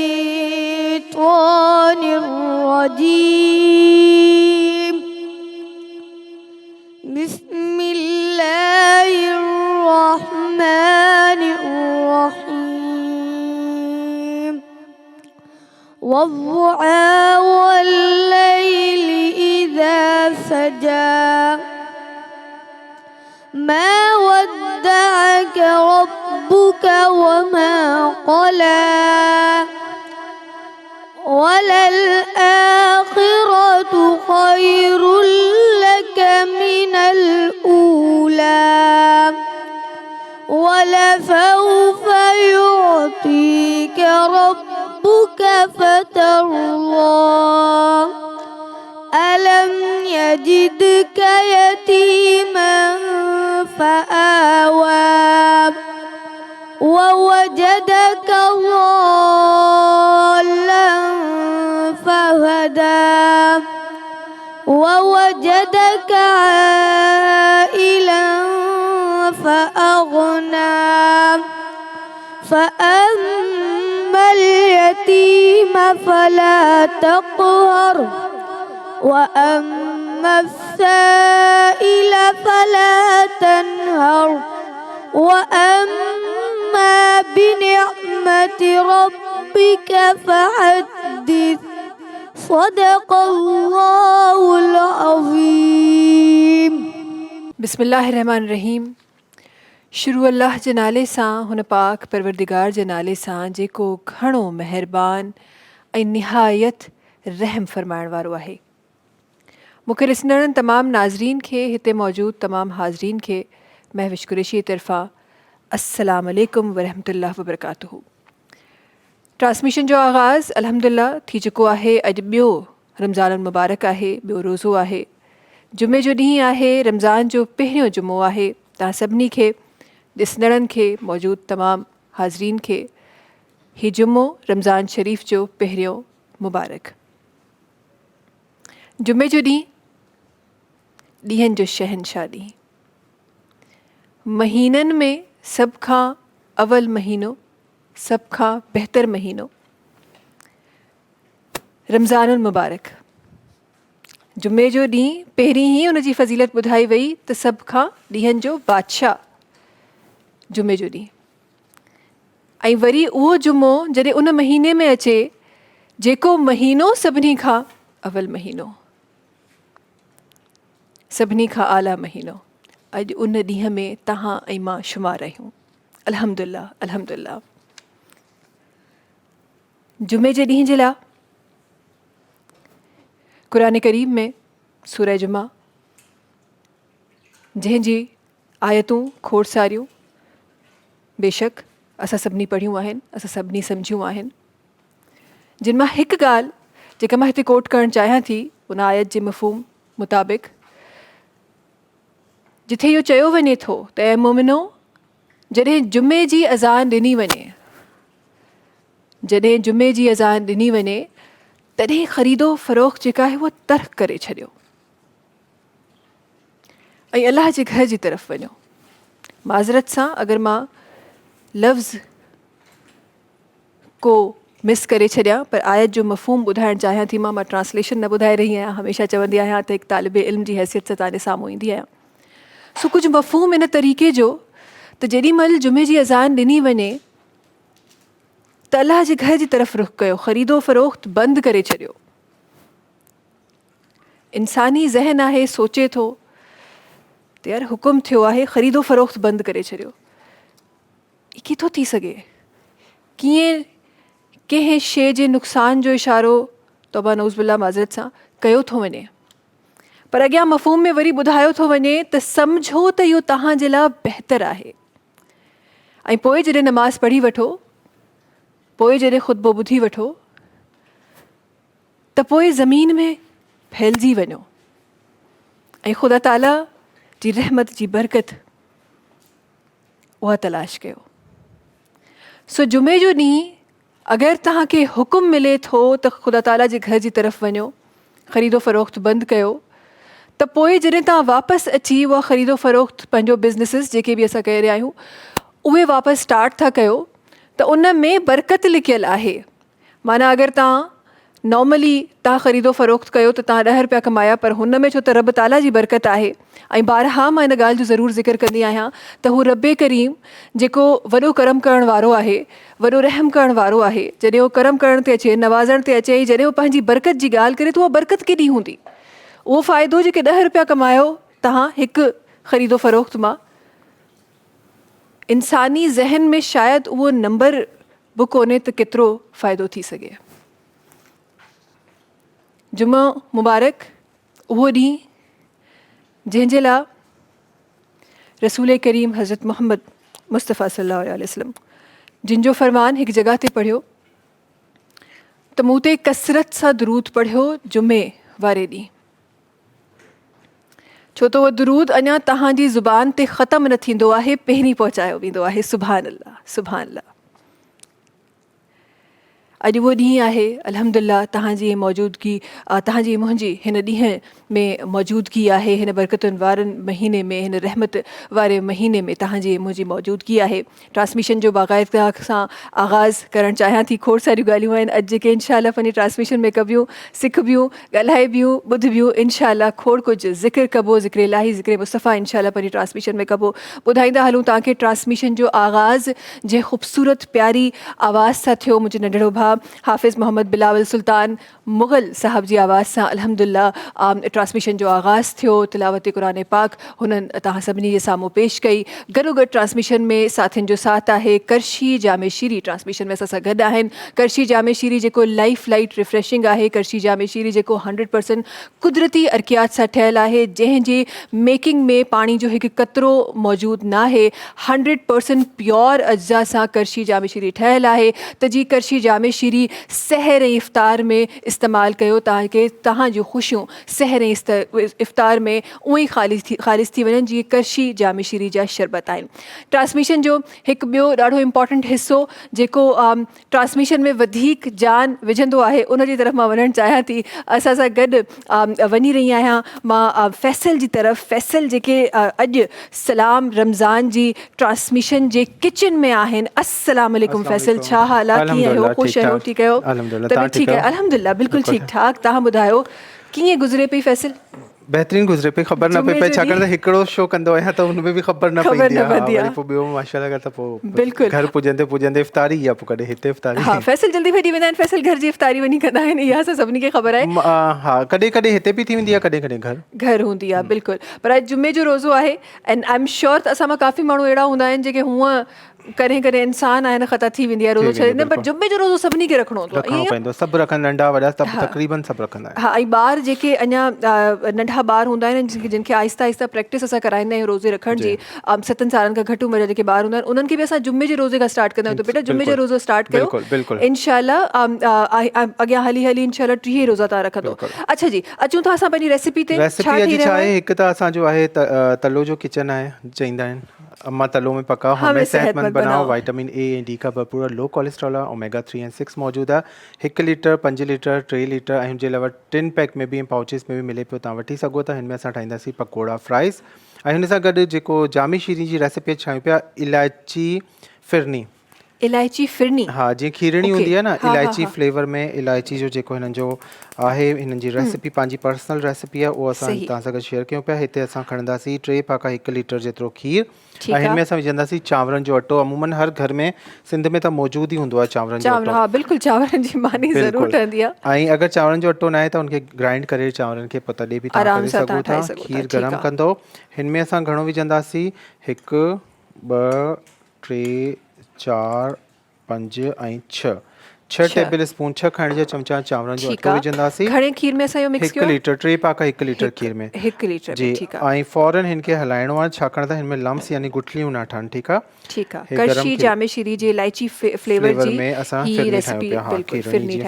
الشيطان الرجيم. بسم الله الرحمن الرحيم. والضحى والليل إذا سجى ما ودعك ربك وما قلى وللآخرة خير لك من الأولى ولسوف يعطيك ربك فترضى ألم يجدك يتيما فآوى ووجدك ضالا فهدى ووجدك عائلا فأغنى فأما اليتيم فلا تقهر وأما السائل فلا تنهر وأما بنعمة ربك فحدث. صدق اللہ العظیم. بسم اللہ الرحمن الرحیم. شروع اللہ जे नाले सां हुन पाक परवरदिगार जे नाले सां जेको घणो महिरबान ऐं निहायत रहम फरमाइण वारो आहे. मूंखे ॾिसंदड़नि तमामु नाज़रीन खे, हिते मौजूदु तमामु हाज़रीन खे महविश कुरैशी तरफ़ां अस्सलाम वालेकुम वरहमतुल्लाह वबरकातुहू. ट्रांसमिशन जो आगाज़ अल्हम्दुलिल्लाह थी चुको आहे. अॼु ॿियो रमज़ान मुबारक आहे, ॿियो रोज़ो आहे. जुमे जो ॾींहुं आहे, रमज़ान जो पहिरियों जुमो आहे. तव्हां सभिनी खे ॾिसंदड़नि खे, मौजूदु तमामु हाज़रीन खे हीउ जुमो रमज़ान शरीफ़ जो पहिरियों मुबारक. जुमे जो ॾींहुं ॾींहंनि जो शहनशाह ॾींहुं. महीननि में सभ खां अवल महीनो, सभ खां बहितर महीनो रमज़ानुल मुबारक. जुमे जो ॾींहुं पहिरीं ई उन जी फ़ज़ीलत ॿुधाई वई त सभ खां ॾींहंनि जो बादशाह जुमे जो ॾींहुं. ऐं वरी उहो जुमो जॾहिं उन महीने में अचे जेको महीनो सभिनी खां अवल महीनो, सभिनी खां आला महीनो. अॼु उन ॾींहं में तव्हां ऐं मां शुमार आहियूं. अल्हम्दुलिल्लाह अल्हम्दुलिल्लाह. जुमे जे ॾींहं जे लाइ क़ुरान करीम में सूरह जुमा, जंहिंजी आयतूं खोड़सारियूं बेशक असां सभिनी पढ़ियूं आहिनि, असां सभिनी सम्झियूं आहिनि, जिन मां हिकु ॻाल्हि जेका मां हिते कोट करणु चाहियां थी उन आयत जे मफ़हूम मुताबिक़, जिथे इहो चयो वञे थो त ऐं मोमिनो, जॾहिं जुमे जी अज़ान ॾिनी वञे, जॾहिं जुमे जी अज़ान ॾिनी वञे तॾहिं ख़रीदो फ़रोख़्त जेका आहे उहा तर्क करे छॾियो ऐं अलाह जे घर जी तरफ़ वञो. माज़रत सां अगरि मां लफ़्ज़ को मिस करे छॾियां, पर आयत जो मफ़हूम ॿुधाइणु चाहियां थी. मां ट्रांसलेशन न ॿुधाए रही आहियां. हमेशह चवंदी आहियां त हिकु तालिब इल्म जी हैसियत सां तव्हांजे साम्हूं ईंदी आहियां. सो कुझु मफ़हूम इन तरीक़े जो त जेॾी महिल जुमे जी अज़ान ॾिनी वञे त अलाह जे घर जी तरफ़ रुख़ कयो, ख़रीदो फ़रोख़्त बंदि करे छॾियो. इंसानी ज़हन आहे, सोचे थो त यार हुकुम थियो आहे ख़रीदो फ़रोख़्त बंदि करे छॾियो. ही किथो थी सघे? कीअं कंहिं शइ जे नुक़सान जो इशारो तौबा नऊज़ बिल्लाह माज़रत सां कयो थो वञे, पर अॻियां मफ़हूम में वरी ॿुधायो थो वञे त सम्झो त इहो तव्हांजे लाइ बहितर आहे. ऐं पोइ जॾहिं नमाज़ पढ़ी वठो, पोइ जॾहिं ख़ुतबो ॿुधी वठो, त पोइ ज़मीन में फैलिजी वञो ऐं ख़ुदा ताला जी रहमत जी बरकत उहा तलाश कयो. सो जुमे जो ॾींहुं अगरि तव्हांखे हुकुम मिले थो त ख़ुदा ताला जे घर जी तरफ़ वञो, ख़रीदो फ़रोख़्त बंदि कयो, त पोइ जॾहिं तव्हां वापसि अची उहा ख़रीदो फ़रोख़्त पंहिंजो बिज़नेसिस जेके बि असां करे रहिया आहियूं उहे वापसि स्टार्ट था कयो, त उन में बरकत लिकियलु आहे. माना अगरि तव्हां नॉर्मली तव्हां ख़रीदो फ़रोख़्त कयो त तव्हां 10 रुपया कमाया, पर हुन में छो त रब ताला जी बरकत आहे। ऐं बारहा मां इन ॻाल्हि जो ज़रूरु ज़िक्र कंदी आहियां त हू रब करीम जेको वॾो करम करण वारो आहे, वॾो रहम करण वारो आहे, जॾहिं उहो करम करण ते अचे, नवाज़ण ते अचे, जॾहिं उहो पंहिंजी बरकत जी ॻाल्हि करे त उहा बरकत केॾी हूंदी। उहो फ़ाइदो जेके 10 रुपया कमायो तव्हां हिकु ख़रीदो फ़रोख़्त मां, इंसानी ज़हन में शायदि उहो नंबर बि कोन्हे त केतिरो फ़ाइदो थी सघे। जुमो मुबारक, उहो ॾींहुं जंहिंजे लाइ रसूल करीम हज़रत मोहम्मद मुस्तफ़ा सल्लल्लाहु अलैहि वसल्लम जिन जो फ़रमान हिकु जॻह ते पढ़ियो त मूं ते कसरत सां दुरूद पढ़ियो जुमे वारे ॾींहुं, छो त उहो दुरूद अञा तव्हांजी ज़ुबान ते ख़तमु न थींदो आहे, पहिरीं पहुचायो वेंदो आहे। सुभान अल्लाह, सुभान अल्लाह। अॼु उहो ॾींहुं आहे, अल्हम्दुलिल्लाह तव्हांजी मौजूदगी, तव्हांजी मुंहिंजी हिन ॾींहं में मौजूदगी आहे, हिन बरकतुनि वारनि महीने में, हिन रहमत वारे महीने में तव्हांजी मुंहिंजी मौजूदगी आहे। ट्रांसमिशन जो बाक़ाइदा सां आगाज़ करणु चाहियां थी। खोड़ सारियूं ॻाल्हियूं आहिनि अॼु जेके इनशाअल्लाह पंहिंजी ट्रांसमिशन में कबियूं, सिखबियूं, ॻाल्हाइबियूं, ॿुधबियूं। इनशाअल्लाह खोड़ कुझु ज़िक्र कबो, ज़िक्र इलाही, ज़िक्र मुस्तफ़ा इनशाअल्लाह पंहिंजी ट्रांसमिशन में कबो। ॿुधाईंदा हलूं तव्हांखे ट्रांसमिशन जो आगाज़ जंहिं ख़ूबसूरत प्यारी आवाज़ सां थियो, मुंहिंजो नंढड़ो भाउ हाफ़िज़ मोहम्मद बिलावल सुल्तान मुग़ल साहब जी आवाज़ सां अल्हम्दुलिल्लाह ट्रांसमिशन जो आगाज़ थियो। तिलावत क़ुरान पाक हुननि तव्हां सभिनी जे साम्हूं पेश कई। गॾोगॾु ट्रांसमिशन में साथियुनि जो साथ आहे करशी जामे शीरी, ट्रांसमिशन में असां सां गॾु आहिनि करशी जामे शीरी जेको लाइफ लाइट रिफ्रेशिंग आहे, करशी जामे शीरी जेको 100% कुदरती अर्कियात सां ठहियलु आहे, जंहिंजे मेकिंग में पाणी जो हिकु क़तरो मौजूदु न आहे, 100% प्योर अज्जा सां करशी जामे शीरी ठहियलु आहे। त जी करशी जामे शीरी सहर ऐं इफ़्तार में इस्तेमालु कयो ताकि तव्हां जूं ख़ुशियूं सहर ऐं इफ़्तार में उअं ई ख़ालिस थी वञनि जीअं करशी जामे शीरी जा शरबत आहिनि। ट्रांसमिशन जो हिकु ॿियो ॾाढो इम्पॉर्टेंट हिसो जेको ट्रांसमिशन में वधीक जान विझंदो आहे, उन जी तरफ़ मां वञणु चाहियां थी। असां सां गॾु वञी रही आहियां मां फैसल जी तरफ़। फैसल जेके अॼु सलाम रमज़ान जी ट्रांसमिशन जे किचन में आहिनि। अस्सलाम वालेकुम फैसल, छा हाल आहे, कीअं आहियो, ख़ुशि आहियो, ठीकु आहियो? तबियत ठीकु आहे? अल्हम्दुलिल्लाह बिल्कुलु ठीकु ठाक। तव्हां ॿुधायो कीअं गुज़रे पई फैसल? बहितरीन गुज़रे पई, ख़बर न पई पए छाकाणि त हिकिड़ो शो कंदो आहियां त हुन में बि ख़बर न पवंदी आहे, वरी पोइ ॿियो माशाअल्लाह त पोइ बिल्कुलु घर पुॼंदे पुॼंदे इफ़्तारी या पोइ कॾहिं हिते इफ़्तारी। हा, फैसल जल्दी भॼी वेंदा आहिनि, फैसल घर जी इफ़्तारी वञी कंदा आहिनि, इहा असां सभिनी खे ख़बर आहे। हा, कॾहिं कॾहिं हिते बि थी वेंदी आहे, कॾहिं कॾहिं घर हूंदी आहे, बिल्कुलु। पर अॼु जुमे जो रोज़ो आहे एंड आई एम श्योर त असां मां काफ़ी माण्हू अहिड़ा हूंदा आहिनि जेके हूअं कॾहिं कॾहिं इंसान आहे न ख़ता थी वेंदी आहे रोज़ो छॾींदे, पर जुमे जो रोज़ो सभिनी खे रखिणो पवंदो, सभु रखनि, नंढा वॾा तक़रीबन सभु रखंदा आहिनि। हा, ऐं ॿार जेके अञा नंढा ॿार हूंदा आहिनि जिनखे आहिस्ता आहिस्ता प्रैक्टिस असां कराईंदा आहियूं रोज़े रखण जी, 7 सालनि खां घटि उमिरि जा जेके ॿार हूंदा आहिनि उन्हनि खे बि असां जुमे जे रोज़े खां स्टार्ट कंदा आहियूं। त बेटा जुमे जो रोज़ो स्टार्ट कयो इनशाअल्लाह, अॻियां हली हली इनशाअल्लाह 30 रोज़ा तव्हां रखंदो। अच्छा जी, अचूं था असां पंहिंजी रेसिपी ते। रेसिपी अॼु छा आहे, हिकु त असांजो आहे तलो जो किचन आहे, चईंदा आहिनि अम्मा तलो में पकाओ, हमें सेहतमंद बनाओ, विटामिन ए ऐं डी का भरपूर, लो कोलेस्ट्रॉल आहे, ओमेगा 3 ऐं 6 मौजूदु आहे। 1 लीटर, 5 लीटर, 3 लीटर ऐं हुनजे अलावा टिन पैक में बि पाउचिस में बि मिले पियो, तव्हां वठी सघो था। हिन में असां ठाहींदासीं पकोड़ा फ्राइज़, ऐं हिन सां गॾु जेको जामी शीरी जी रेसिपी ठाहियूं पिया, इलायची फिरनी। इलायची फिरनी, हा, जीअं खीरणी हूंदी आहे न, इलायची फ्लेवर में इलायची जो जेको हिननि जो आहे, हिननि जी रेसिपी पंहिंजी पर्सनल रेसिपी आहे, उहो असां तव्हां सां गॾु शेयर कयूं पिया। हिते असां खणंदासीं 3 पाका 1 लीटर जेतिरो खीर, ऐं हिन में असां विझंदासीं चांवरनि जो अटो। अमूमन हर घर में सिंध में त मौजूदु ई हूंदो आहे चांवरनि जो अटो। हा बिल्कुलु, चांवरनि जी मानी ज़रूरु ठहंदी आहे। ऐं अगरि चांवरनि जो अटो न आहे त उनखे ग्राइंड करे चांवरनि खे पोइ तॾहिं बि तव्हां करे सघो था। खीर गरम कंदो, हिन में असां घणो विझंदासीं, 1 2 3 4 5 ऐं 6 टेबल स्पून, 6 खाइण जा चमचा चांवरनि जो अटो विझंदासीं। घणे खीर में असां इहो मिक्स कयो? 1 लीटर, 3 पाका 1 लीटर खीर में। 1 लीटर जी, ऐं फौरन हिन खे हलाइणो आहे छाकाणि त हिन में लम्स यानी गुठलियूं न ठहनि। ठीकु आहे, ठीकु आहे। करशी जामे शीरी जी इलायची फ्लेवर जी में असां फिरनी ठाहियूं पिया। हा,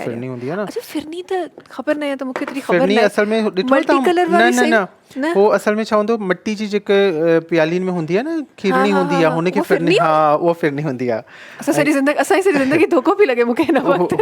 फिरनी हूंदी आहे न। अच्छा, फिरनी त ख़बर न आहे, त मूंखे एतिरी ख़बर फिरनी न आहे। असल में ॾिठो न हो असल में छा हूंदो, मिट्टी जी जेके प्यालीन में हूंदी आहे न, खीरनी हूंदी आहे, हुनखे फिरनी, हा उहा फिरनी हूंदी आहे। असांजी ज़िंदगी धोखो पई लॻे मूंखे।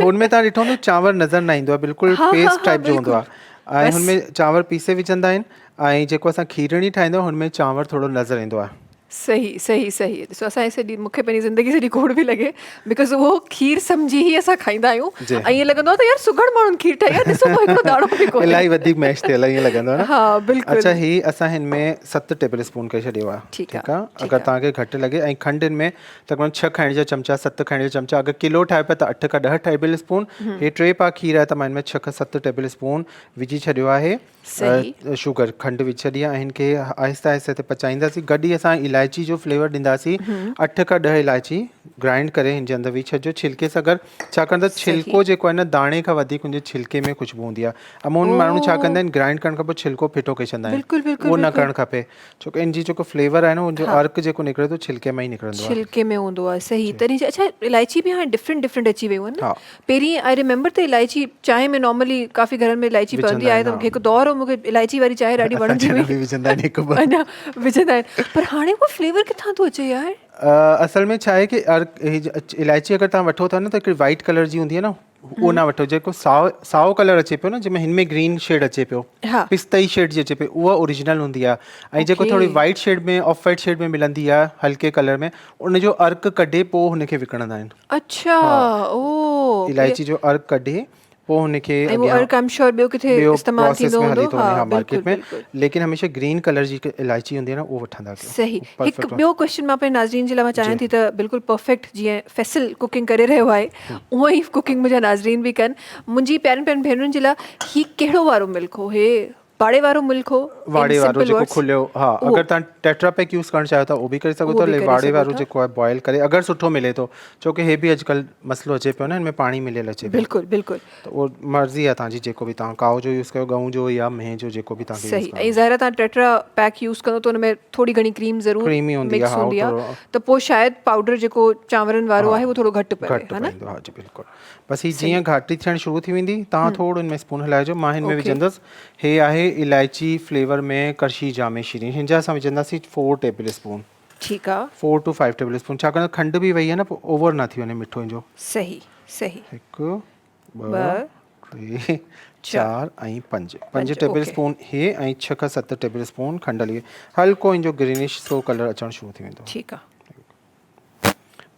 हुनमें तव्हां ॾिठो हूंदो चांवर नज़र न ईंदो आहे, बिल्कुलु पेस्ट टाइप जो हूंदो आहे, ऐं हुनमें चांवर पीसे विझंदा आहिनि, ऐं जेको असां खीरणी ठाहींदा आहियूं हुनमें चांवर थोरो नज़र ईंदो आहे। सही सही सही ॾिसो असांजे सॼी मूंखे पंहिंजी ज़िंदगी सॼी खोड़ बि लॻे बिकॉज़ उहो खीर सम्झी ई असां खाईंदा आहियूं ऐं ईअं लॻंदो आहे त यार सुगड़ माण्हुनि खीर ठाही आहे ॾिसो हिकिड़ो दाणो बि कोन्हे इलाही वधीक मैश थियल ईअं लॻंदो आहे न। हा बिल्कुलु। अच्छा ही असां हिन में 7 टेबल स्पून करे छॾियो आहे। ठीकु आहे, ठीकु आहे, अगरि तव्हांखे घटि लॻे। ऐं खंडु हिन में तक़रीबन 6 खाइण जा चमचा 7 खाइण जा चमचा, अगरि किलो ठाहे पिया त 8 खां 10 टेबल स्पून। हे 3 पा खीर आहे त मां हिन में 6 खां 7 टेबल स्पून विझी छॾियो आहे शुगर, खंडु विझी छॾी आहे। ऐं हिन खे आहिस्ते आहिस्ते ते पचाईंदासीं। गॾु ई असां इलायची जो फ्लेवर ॾींदासीं। 8 खां 10 इलायची ग्राइंड करे हिन जे अंदरि विझी छॾिजो छिलके सां गॾु, छाकाणि त छिलको जेको आहे न दाणे खां वधीक हुनजे छिलके में ख़ुशबू हूंदी आहे। अमूमन माण्हू छा कंदा आहिनि, ग्राइंड करण खां पोइ छिलको फिटो करे छॾंदा आहिनि, उहो न करणु खपे। छोकी इन जी जेको फ्लेवर आहे न उनजो अर्क जेको निकिरे थो छिलके में ई निकिरंदो आहे, छिलके में हूंदो आहे। सही तरीक़े। अच्छा इलायची बि हाणे डिफरेंट डिफरेंट अची वियूं आहिनि न। पहिरीं आई रिमेंबर त इलायची चांहि में नॉर्मली काफ़ी घरनि में इलायची पवंदी आहे, त हिकु दौर मूंखे इलायची वारी चांहि ॾाढी वणंदी हुई, विझंदा आहिनि अञा विझंदा आहिनि। पर हाणे उहो फ्लेवर किथां थो अचे यार? असल में छा आहे कि इलायची अगरि तव्हां वठो था न त हिकिड़ी वाइट कलर जी हूंदी आहे न, उहो न वठो। जेको साओ कलर अचे पियो न, जंहिंमें हिन में ग्रीन शेड अचे पियो, पिस्तई शेड जी अचे पई, उहा ओरिजिनल हूंदी आहे। ऐं जेको थोरी वाइट शेड में ऑफ वाइट शेड में मिलंदी आहे हल्के कलर में, उनजो अर्क कढे पोइ हुनखे विकिणंदा आहिनि। अच्छा ओ इलायची जो अर्क कढे पोइ हुनखे मार्केट में, लेकिन हमेशा ग्रीन कलर जी इलायची हूंदी आहे न उहो वठंदा कयो। सही। हिकु ॿियो क्वेश्चन मां पंहिंजे नाज़रीन जे लाइ मां चाहियां थी त बिल्कुलु परफेक्ट जीअं फैसल कुकिंग करे रहियो आहे उहो ई कुकिंग मुंहिंजा नाज़रीन बि कनि। मुंहिंजी प्यारनि प्यारनि भेनरुनि जे लाइ ही कहिड़ो वारो मिल्क हो? हे वाड़े वारो मिल्क हो? वाड़े वारो जेको खुलियो, हा। अगरि तव्हां टेट्रा पैक यूज़ करणु चाहियो था उहो बि करे सघो था। वाड़े वारो जेको आहे बॉयल करे अगरि सुठो मिले थो, छोकी हे बि अॼुकल्ह मसलो अचे पियो न, हिन में पाणी मिलियल अचे पियो। बिल्कुलु बिल्कुलु। त उहो मर्ज़ी आहे तव्हांजी, जेको बि तव्हां काओ जो यूज़ कयो, गऊं जो या मेह जो, जेको बि तव्हांखे। सही। ऐं ज़ाहिर तव्हां टेट्रा पैक यूज़ कंदो त हुन में थोरी घणी क्रीम ज़रूरु क्रीमी हूंदी आहे, त पोइ शायदि पाउडर जेको चांवरनि वारो आहे उहो थोरो घटि पए, हा न? हा जी बिल्कुलु। बसि ही जीअं घाटी थियणु शुरू थी वेंदी, तव्हां थोरो हिन में स्पून हलाइजो। मां हिन में विझंदुसि, हे आहे इलायची फ्लेवर में करशी जामे शीरी, हिन जा असां विझंदासीं 4 टेबल स्पून। ठीकु आहे। 4 to 5 टेबल स्पून, छाकाणि त खंडु बि वई आहे न, पोइ ओवर न थी वञे मिठो हिन जो। सही सही। 1 2 3 4 ऐं 5 टेबल स्पून हे, ऐं 6 खां 7 टेबल स्पून खंडु हली हल्को हिन जो ग्रीनिश सो कलर अचणु शुरू थी वेंदो। ठीकु आहे।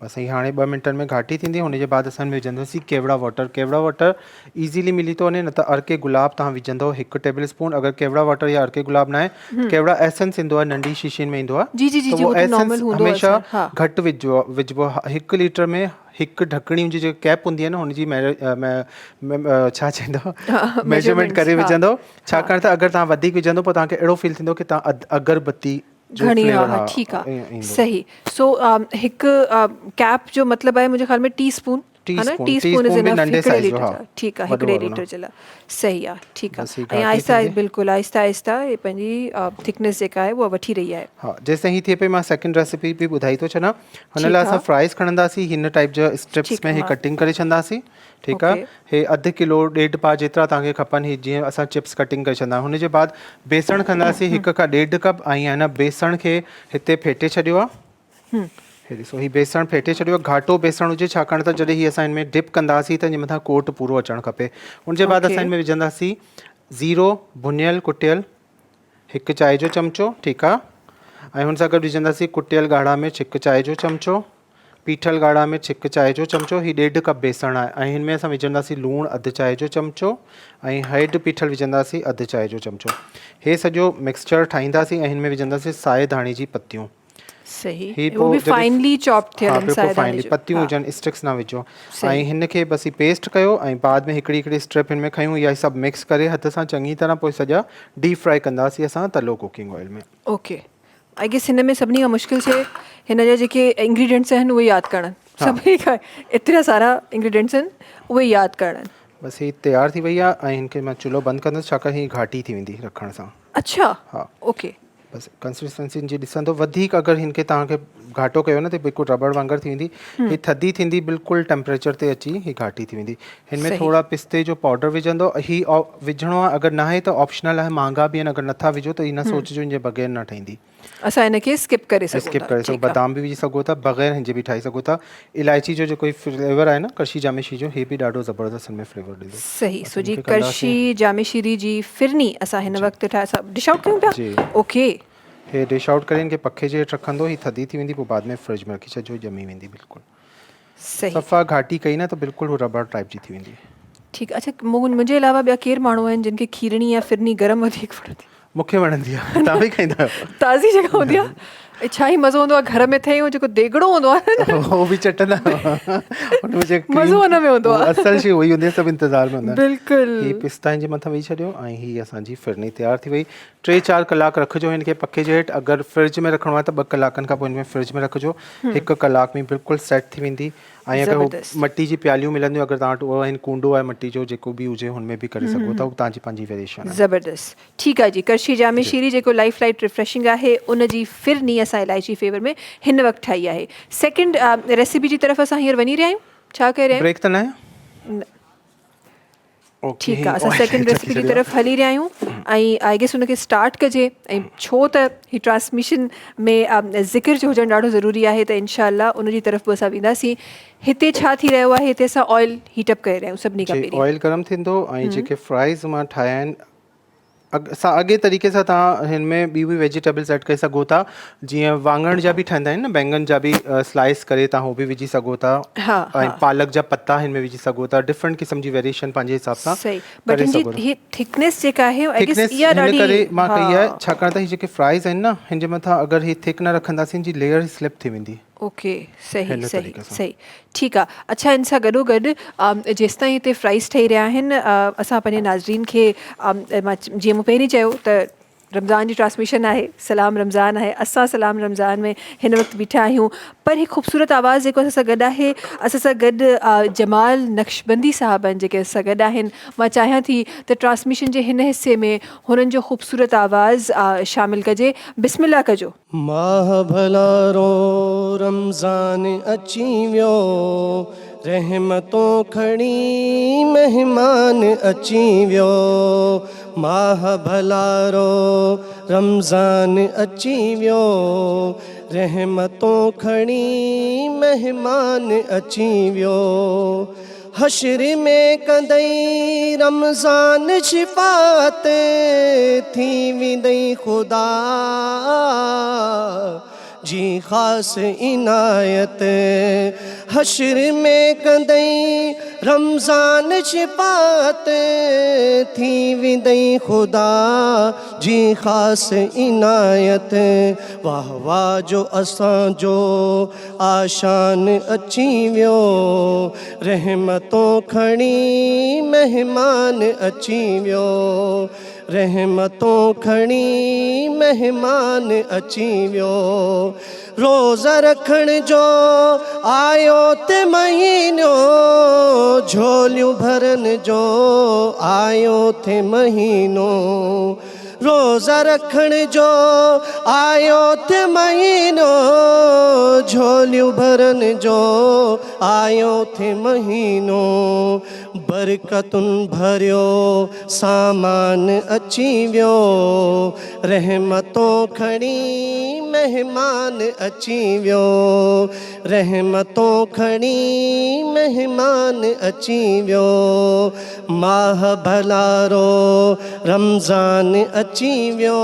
बसि हाणे 2 मिंटनि में घाटी थींदी। हुनजे बाद असां विझंदासीं केवड़ा वाटर। केवड़ा वाटर ईज़ीली मिली थो वञे, न त अर्के गुलाब तव्हां विझंदो 1 टेबल स्पून। अगरि केवड़ा वाटर या अर्के गुलाब न आहे, केवड़ा एसेंस ईंदो आहे, नंढी शीशी में ईंदो आहे, त उहो एसेंस हमेशह घटि विझिबो। 1 लीटर में 1 ढकणी जी जेकी कैप हूंदी आहे न, हुनजी छा चवंदो मेजरमेंट करे विझंदो। छाकाणि त अगरि तव्हां वधीक विझंदो पोइ तव्हांखे अहिड़ो फील थींदो की तव्हां अगरबत्ती घणी। हा ठीकु आहे। सही। सो हिकु कैप जो मतिलबु आहे मुंहिंजे ख्याल में टीस्पून, टीस्पून इज़ इनफ हिकिड़े लीटर। ठीकु आहे, हिकिड़े लीटर जे लाइ। सही आहे, ठीकु आहे। ऐं आहिस्ता बिल्कुलु आहिस्ता आहिस्ता हे पंहिंजी थिकनेस जेका आहे उहा वठी रही आहे। हा, जेसिताईं हीअ थिए पई मां सेकेंड रेसिपी बि ॿुधाई थो छॾां। हुन लाइ असां फ्राइज़ खणंदासीं, हिन टाइप जा स्ट्रिप्स में ही कटिंग करे छॾंदासीं। ठीकु आहे। हे 1 किलो 1.5 पा जेतिरा तव्हांखे खपनि, ही जीअं असां चिप्स कटिंग करे छॾंदा आहियूं। हुनजे बाद बेसण खणंदासीं 1 खां 1.5 कप, ऐं आहे न बेसण खे हिते फेटे छॾियो आहे। हे ॾिसो, ही बेसण फेटे छॾियो आहे। घाटो बेसण हुजे, छाकाणि त जॾहिं ही असां हिन में डिप कंदासीं त हिन मथां कोट पूरो अचणु खपे। हुनजे बाद असां हिन में विझंदासीं ज़ीरो भुनियल कुटियल 1 चांहि जो चमिचो। ठीकु आहे। ऐं हुन सां गॾु विझंदासीं कुटियल ॻाढ़ा मिर्च 1 चांहि जो चमिचो, पीठल ॻाढ़ा मिर्च 1 चांहि जो चमिचो। ही 1.5 कप बेसण आहे। ऐं हिन में असां विझंदासीं लूणु 1 चांहि जो चमिचो, ऐं हैड पीठल विझंदासीं 1 चांहि जो चमिचो। हे सॼो मिक्सचर ठाहींदासीं, ऐं हिन में विझंदासीं साए धाणे जी पतियूं। सही। वो भी फाइनली चॉप थियल आहिनि, साए धाणे फाइनली पतियूं हुजनि, स्टिक्स न विझो। ऐं हिन खे बसि पेस्ट कयो, ऐं बाद में हिकिड़ी स्ट्रिप हिन में खयूं, इहा सभु मिक्स करे हथ सां चङी तरह पोइ सॼा डीप फ्राई कंदासीं असां तलो कुकिंग ऑयल में। ओके। आई गेस हिन में सभिनी खां मुश्किल शइ हिन जा जेके इंग्रीडियंट्स आहिनि उहे यादि करणु। सभिनी खां एतिरा सारा इंग्रीडियंट्स आहिनि उहे यादि करणु। बसि ही तयारु थी वई आहे, ऐं हिन खे मां चुल्हो बंदि कंदुसि, छाकाणि ही घाटी थी वेंदी रखण सां। अच्छा। हा ओके। बसि कंसिस्टेंसी जी ॾिसंदो, वधीक अगरि हिन खे तव्हांखे घाटो कयो न त बिल्कुलु रबड़ वांगुरु थी वेंदी। ही थधी थींदी, बिल्कुलु टेम्परेचर ते अची ही घाटी थी वेंदी। हिन में थोरा पिस्ते जो पाउडर विझंदो। ही विझणो आहे, अगरि न आहे त ऑप्शनल आहे, महांगा बि आहिनि। अगरि नथा विझो त ही न सोचिजो हिनजे बग़ैर न ठहींदी। असां हिन खे स्किप करे सघूं, बादाम बि विझी सघो था, बग़ैर हिन जे बि ठाहे सघो था। इलायची जो जेको फ्लेवर आहे न करशी जामे शीरी जो, हे बि ॾाढो ज़बरदस्त हिन में फ्लेवर ॾींदो। सही। सो जी करशी जामे शीरी जी फिरनी असां हिन वक़्तु ठाहे डिश आउट कयूं पिया। ओके। हे डिश आउट करे इनखे पखे जे हेठि रखंदो, ही थधी थी वेंदी, पोइ बाद में फ्रिज में रखी छॾिजो, ॼमी वेंदी बिल्कुलु सही सफ़ा घाटी कई न त बिल्कुलु रबड़ टाइप जी थी वेंदी. ठीकु. अच्छा मुंहिंजे अलावा ॿिया केरु माण्हू आहिनि जिन खे खीरणी या फिरनी गरम वधीक वणंदी? मूंखे वणंदी आहे. तव्हां बि खाईंदा आहियो? ताज़ी जेका हूंदी आहे. छा ई मज़ो हूंदो आहे घर में थिए, जेको देगड़ो हूंदो आहे उहो बि चटंदा मज़ो हुन में हूंदो आहे. असल शइ उहो ई हूंदी आहे, सभु इंतज़ार में हूंदा आहिनि. बिल्कुलु. ही पिस्ता जे मथां विझी छॾियो ऐं ही असांजी फिरनी तयारु थी वई. 3-4 कलाक रखिजो हिनखे पखे जे हेठि. अगरि फ्रिज में रखिणो आहे त 2 कलाकनि खां पोइ हिन में फ्रिज में रखिजो. 1 कलाक में बिल्कुलु सेट थी वेंदी. ऐं अगरि मटी जी प्यालियूं मिलंदियूं, अगरि तव्हां वटि उहो आहिनि, कूंडो आहे मटी जो, जेको बि हुजे हुन में बि करे सघो था. तव्हांजी पंहिंजी वेरिएशन आहे. ज़बरदस्त. ठीकु आहे जी. करशी जामे शीरी जेको लाइफ लाइट रिफ्रेशिंग आहे, उन जी फिरनी असां इलाइची फेवर में हिन वक़्तु ठाही आहे. सेकेंड रेसिपी जी तरफ़ असां हींअर वञी रहिया आहियूं. छा करे रहिया आहियूं? ब्रेक त न आहे? ठीकु आहे. असां सेकेंड रेसिपी जी तरफ़ हली रहिया आहियूं ऐं आई गेस हुनखे स्टार्ट कजे. ऐं छो त ही ट्रांसमिशन में ज़िक्र जो हुजणु ॾाढो ज़रूरी आहे, त इनशाअल्लाह उन जी तरफ़ बि असां वेंदासीं. हिते छा थी रहियो आहे? हिते असां ऑयल हीटअप करे रहिया आहियूं सभिनी खां पहिरीं. ऑयल गरम थींदो ऐं जेके फ्राइज़ मां ठाहिया आहिनि अॻे तरीक़े सां तव्हां हिन में ॿी बि वेजिटेबल्स ऐड करे सघो था. जीअं वाङण जा बि ठहंदा आहिनि न, बैंगन जा बि स्लाइस करे तव्हां उहो बि विझी सघो था. ऐं पालक जा पत्ता हिन में विझी सघो था. डिफरेंट क़िस्म जी वेरिएशन पंहिंजे हिसाब सां. सही. बट हिनजी थिकनेस जेका आहे हिन करे मां कई आहे, छाकाणि त ही जेके फ्राइज़ आहिनि न, हिन जे मथां अगरि ही थिक न रखंदासीं, हिन जी लेयर स्लिप थी वेंदी. ओके. सही सही सही. ठीकु आहे. अच्छा, इन सां गॾोगॾु जेसि ताईं हिते फ्राइज़ ठही रहिया आहिनि, असां पंहिंजे नाज़रीन खे मां जीअं मूं पहिरीं चयो त रमज़ान जी ट्रांसमिशन आहे, सलाम रमज़ान आहे. असां सलाम रमज़ान में हिन वक़्तु बीठा आहियूं. पर ही ख़ूबसूरत आवाज़ जेको असां सां गॾु आहे, असां सां गॾु जमाल नक्शबंदी साहब आहिनि जेके असां सां गॾु आहिनि. मां चाहियां थी त ट्रांसमिशन जे हिन हिसे में हुननि जो ख़ूबसूरत आवाज़ शामिलु कजे. बिस्मिल्लाह कजो. माह भलारो रमज़ान अची वियो, रहमतों खणी महिमान अची वियो. माह भलारो रमज़ान अची वियो, रहमतों खणी महिमान अची वियो. हशर में कंदई रमज़ान शिफ़ात, थी वेंदई ख़ुदा जी ख़ासि इनायत. हशर में कंदई रमज़ान शिफ़ात, थी वेंदई ख़ुदा जी ख़ासि इनायत. वाह वाह जो असांजो आशान अची वियो, रहमतों खणी महिमान अची वियो. रहमतों खणी महिमान अची वियो. रोज़ा रखण जो आयो ते महीनो, झोलियूं भरन जो आयो थे महीनो. रोज़ा रखण जो आयो थे महीनो, झोलियूं भरन जो आयो थे महीनो. बरकतुनि भरियो सामान अची वियो, रहमतों खणी महिमान अची वियो. रहमतों खणी महिमान अची वियो. माह भलारो रमज़ान अची वियो,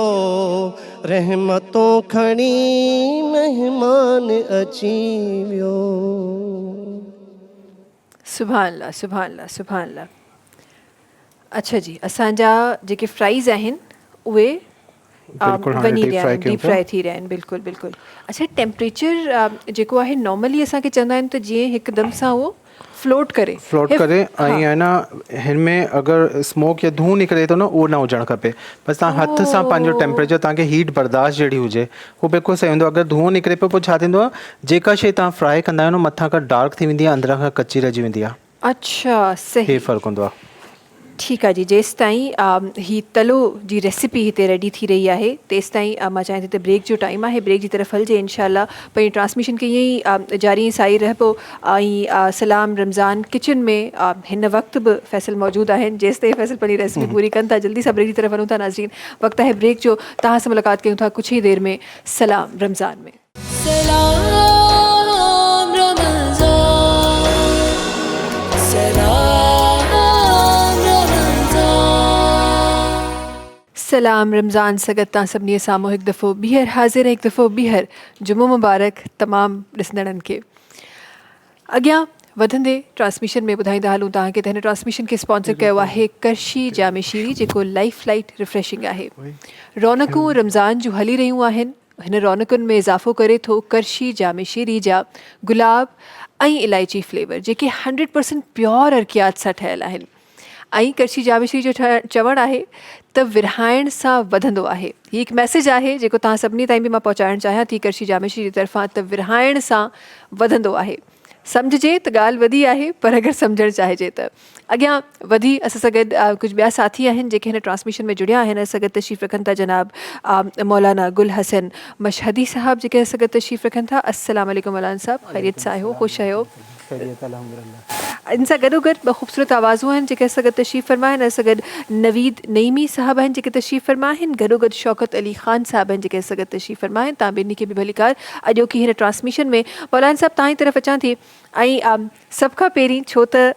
रहमतों खणी महिमान अची वियो. सुभान अल्लाह, सुभान अल्लाह, सुभान अल्लाह. अच्छा जी, असांजा जेके फ्राइज़ आहिनि उहे वञी रहिया आहिनि, डीप फ्राई थी रहिया आहिनि. बिल्कुलु बिल्कुलु. अच्छा, टेम्परेचर जेको आहे नॉर्मली असांखे चवंदा आहिनि त जीअं हिकदमि सां उहो फ्लोट करे ऐं आहे न, हिन में अगरि स्मोक या धूं निकिरे थो न, उहो न हुजणु खपे. बसि तव्हां हथ सां पंहिंजो टेम्परेचर, तव्हांखे हीट बर्दाश्त जहिड़ी हुजे, उहो बिल्कुलु सही हूंदो. अगरि धूं निकिरे पियो, पोइ छा थींदो आहे, जेका शइ तव्हां फ्राई कंदा आहियो न, मथां खां डार्क थी वेंदी आहे, अंदरां खां कची रहिजी वेंदी आहे. अच्छा, सही. हे फ़र्क़ु हूंदो आहे. ठीकु आहे जी. जेसि ताईं ही तलो जी रेसिपी हिते रेडी थी रही आहे, तेसि ताईं मां चाहियां थी त ब्रेक जो टाइम आहे, ब्रेक जी तरफ़ हलिजे. इनशाअल्लाह पंहिंजी ट्रांसमिशन खे ईअं ई जारी साई रहिबो. ऐं सलाम रमज़ान किचन में हिन वक़्तु बि फैसल मौजूदु आहिनि. जेसि ताईं फैसल पंहिंजी रेसिपी पूरी कनि था, जल्दी सां ब्रेक जी तरफ़ वञूं था. नाज़रीन, वक़्तु आहे ब्रेक जो. तव्हां सां मुलाक़ात कयूं था कुझु ई देरि में सलाम रमज़ान में. सलाम रमज़ान सगत तव्हां सभिनी साम्हूं हिकु दफ़ो ॿीहर हाज़िर हिकु दफ़ो ॿीहर जुमो मुबारक तमामु ॾिसंदड़नि खे। अॻियां वधंदे ट्रांसमिशन में ॿुधाईंदा हलूं तव्हांखे त हिन ट्रांसमिशन खे स्पॉन्सर कयो आहे करशी जामे शीरी, जेको लाइफ लाइट रिफ्रेशिंग आहे। रौनकूं रमज़ान जूं हली रहियूं आहिनि, हिन रौनकुनि में इज़ाफ़ो करे थो करशी जामे शीरी जा गुलाब ऐं इलायची फ्लेवर, जेके 100% प्योर अर्कियात सां ठहियल आहिनि। ऐं करशी जामे शीरी जो चवणु आहे त विरहाइण सां वधंदो आहे। हीउ हिकु मैसेज आहे जेको तव्हां सभिनी ताईं बि मां पहुचाइणु चाहियां थी करशी जामे शीरी जी तरफ़ां, त विरहाइण सां वधंदो आहे। सम्झिजे त ॻाल्हि वधी आहे, पर अगरि सम्झणु चाहिजे त अॻियां वधी असां सां गॾु कुझु ॿिया साथी आहिनि जेके हिन ट्रांसमिशन में जुड़िया आहिनि। असां गॾु तशरीफ़ रखनि था जनाब मौलाना गुल हसन मशहदी साहब, जेके असां गॾु तशरीफ़ रखनि था। अस्सलाम वालेकुम मौलाना साहब, ख़ैरियत सां आहियो, ख़ुशि आहियो? इन सां गॾोगॾु ॿ ख़ूबसूरत आवाज़ूं आहिनि जेके असां गॾु तशरीफ़ फरमा आहिनि। असां गॾु नवीद नईमी साहब आहिनि जेके तशरीफ़ फरमा आहिनि, गॾोगॾु शौकत अली ख़ान साहब आहिनि जेके असां गॾु तशरीफ़ फरमा आहिनि। तव्हां ॿिन्ही खे बि भलीकार अॼोकी हिन ट्रांसमिशन में। मौलाना साहब तव्हां जी तरफ़ अचां थी, ऐं सभ खां पहिरीं छो त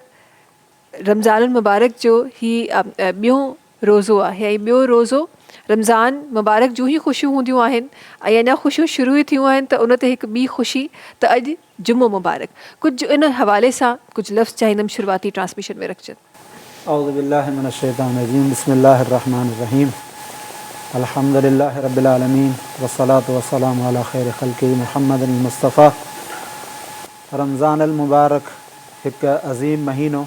रमज़ान मुबारक जो ही ॿियों रोज़ो आहे, ऐं ॿियो रोज़ो रमज़ान मुबारक जूं ई ख़ुशियूं हूंदियूं आहिनि, ऐं अञा ख़ुशियूं शुरू ई थियूं आहिनि, त उन ते हिकु ॿी ख़ुशी त अॼु जुमो मुबारक। कुझु इन हवाले सां कुझु लफ़्ज़ चाहींदमि शुरूआती ट्रांसमिशन में रखजनि। औज़ु बिल्लाहि मिनश शैतानिर रजीम, बिस्मिल्लाहिर रहमानिर रहीम, अल्हम्दुलिल्लाहि रब्बिल आलमीन, वस्सलातु वस्सलामु अला खैरि ख़ल्क़ी मुहम्मदिन मुस्तफ़ा। रमज़ान अल मुबारक हिकु अज़ीम महीनो,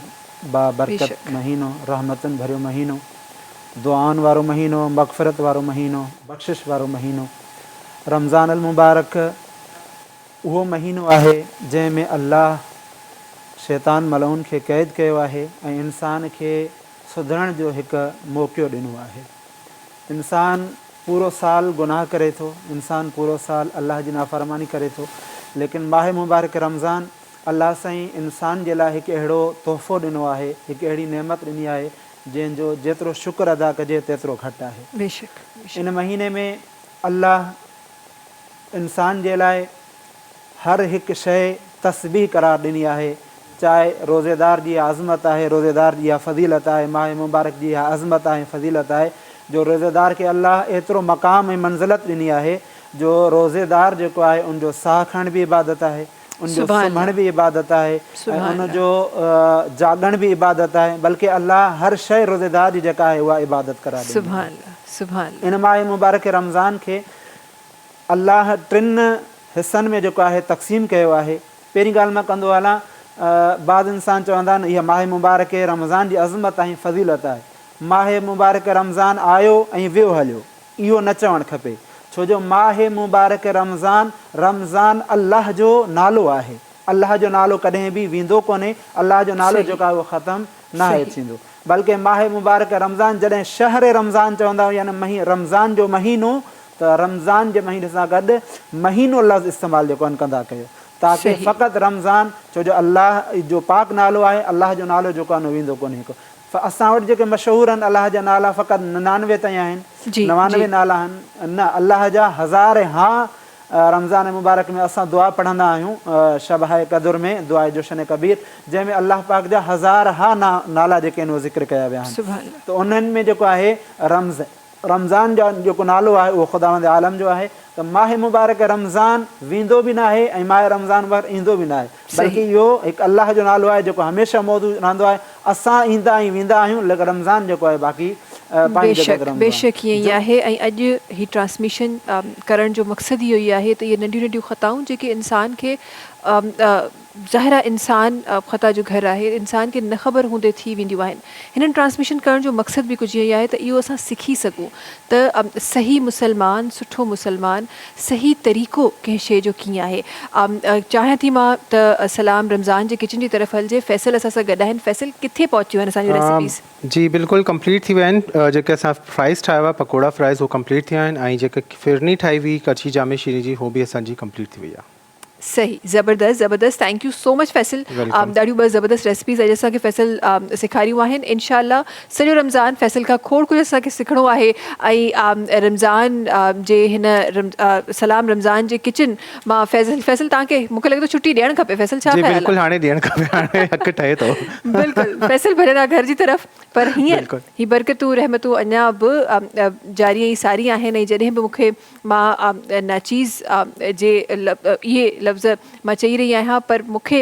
बाबरकत महीनो, रहमतुनि भरियो महीनो, दुआनि वारो महीनो, मग़फ़िरत वारो महीनो, बख़्शिश वारो महीनो। रमज़ान अल मुबारक उहो महीनो आहे जंहिंमें अल्लाह शैतान मलऊन खे क़ैद कयो आहे ऐं इंसान खे सुधरण जो हिकु मौक़ो ॾिनो आहे। इंसान पूरो साल गुनाह करे थो, इंसान पूरो साल अल्लाह जी नाफ़रमानी करे थो, लेकिन माह मुबारक रमज़ान अल्लाह साईं इंसान जे लाइ हिकु अहिड़ो तोहफ़ो ॾिनो आहे, हिकु अहिड़ी नेमत ॾिनी आहे जंहिंजो जेतिरो शुक्र अदा कजे तेतिरो घटि आहे। बेशक इन महीने में अल्लाह इंसान जे लाइ हर हिकु शइ तस्बीह करार ॾिनी आहे। चाहे रोज़ेदार जी आज़मत आहे, रोज़ेदार जी इहा फ़ज़ीलत आहे, माह मुबारक जी इहा अज़मत आहे, फ़ज़ीलत आहे, जो रोज़ेदार खे अल्लाह एतिरो मक़ाम ऐं मंज़िलत ॾिनी आहे जो रोज़ेदार जेको आहे उनजो साह खणण बि इबादत आहे, उनजो सुम्हण बि इबादत आहे, ऐं उनजो जाॻण बि इबादत आहे, बल्कि अल्लाह हर शइ रोज़ेदार जी जेका आहे उहा इबादत करार ॾिनी। इन माह मुबारक रमज़ान खे अल्लाह टिनि हिसनि में जेको आहे तक़सीम कयो आहे। पहिरीं ॻाल्हि मां कंदो हलां, बाद इंसान चवंदा आहिनि इहा माह मुबारक रमज़ान जी अज़मत ऐं फ़ज़ीलत आहे। माह मुबारक रमज़ान आयो ऐं वियो हलियो, इहो न चवणु खपे, छो जो माह मुबारक रमज़ान अल्लाह जो नालो आहे। अल्लाह जो नालो कॾहिं बि वेंदो कोन्हे, अल्लाह जो नालो जेको आहे उहो ख़तमु न आहे थींदो, बल्कि माह मुबारक रमज़ान जॾहिं शहर रमज़ान चवंदा आहियूं, यानी रमज़ान जो महीनो, त रमज़ान जे महीने सां गॾु महीनो लफ़्ज़ इस्तेमालु जेको आहिनि कंदा कयो, ताकी फ़क़ति रमज़ान, छो जो अल्लाह जो पाक नालो आहे, अल्लाह जो नालो जेको आहे वेंदो कोन्हे को। असां वटि जेके मशहूरु आहिनि अल्लाह जा नाला फ़क़ति 99 ताईं आहिनि, 99 नाला आहिनि न, अल्लाह जा हज़ार। हाँ, रमज़ान मुबारक में असां दुआ पढ़ंदा आहियूं शब क़द्र में, दुआ जश्न कबीर, जंहिंमें अल्लाह पाक जा हज़ार नाला जेके आहिनि उहे ज़िक्र कया विया आहिनि। त उन्हनि में जेको आहे रमज़ान जो जेको नालो आहे उहो ख़ुदावंद आलम जो आहे। त माह मुबारक रमज़ान वेंदो बि न आहे ऐं माह रमज़ान मुबारक ईंदो बि न आहे, बल्कि इहो हिकु अल्लाह जो नालो आहे जेको हमेशह मौजूदु रहंदो आहे। असां ईंदा ऐं वेंदा आहियूं, लेकिन रमज़ान जेको आहे बाक़ी बेशक ईअं ई आहे। ऐं अॼु ही ट्रांसमिशन करण जो मक़सदु इहो ई आहे त इहे नंढियूं नंढियूं ख़ताऊं जेके इंसान खे ज़ाहिर आहे इंसान ख़ता जो घर आहे, इंसान खे न ख़बर हूंदे थी वेंदियूं आहिनि। हिननि ट्रांसमिशन करण जो मक़सदु बि कुझु इहो ई आहे त इहो असां सिखी सघूं त सही मुसलमान, सुठो मुसलमान, सही तरीक़ो कंहिं शइ जो कीअं आहे। चाहियां थी मां त सलाम रमज़ान जे किचन जी तरफ़ हलिजे। फैसल असां सां गॾु आहिनि। फैसल किथे पहुचियूं आहिनि असांजूं रेसिपीज़? जी बिल्कुलु कंप्लीट थी विया आहिनि। जेके असां फ्राइज़ ठाहिया हुआ, पकोड़ा फ्राइज़, उहो कंप्लीट थिया आहिनि, ऐं जेके फिरनी ठाही हुई कच्छी जामे शीरी जी, उहो बि असांजी कंप्लीट थी वई आहे। सही, ज़बरदस्त ज़बरदस्त, thank you so much Faisal, ॾाढियूं ॿ ज़बरदस्त रेसिपीज़ आहे जंहिंसां की फैसल सेखारियूं आहिनि। इंशाअल्लाह सॼो रमज़ान फैसल खां खोड़ कुझु असांखे सिखणो आहे। ऐं रमज़ान जे हिन सलाम रमज़ान जे किचन मां फैसल तव्हांखे मूंखे लॻे थो छुटी ॾियणु खपे। फैसल छा जी ख़्यालु बिल्कुलु हाणे ॾियणु खपे, हाणे हक़ ठहे थो। बिल्कुलु फैसल भरियल आहे घर जी तरफ़, पर हींअर बिल्कुलु। ही बरकतूं रहमतूं अञा बि जारी ऐं सारी आहिनि। ऐं जॾहिं बि मूंखे मां नाचीज़ जे इहे लफ़्ज़ मां चई रही आहियां, पर मूंखे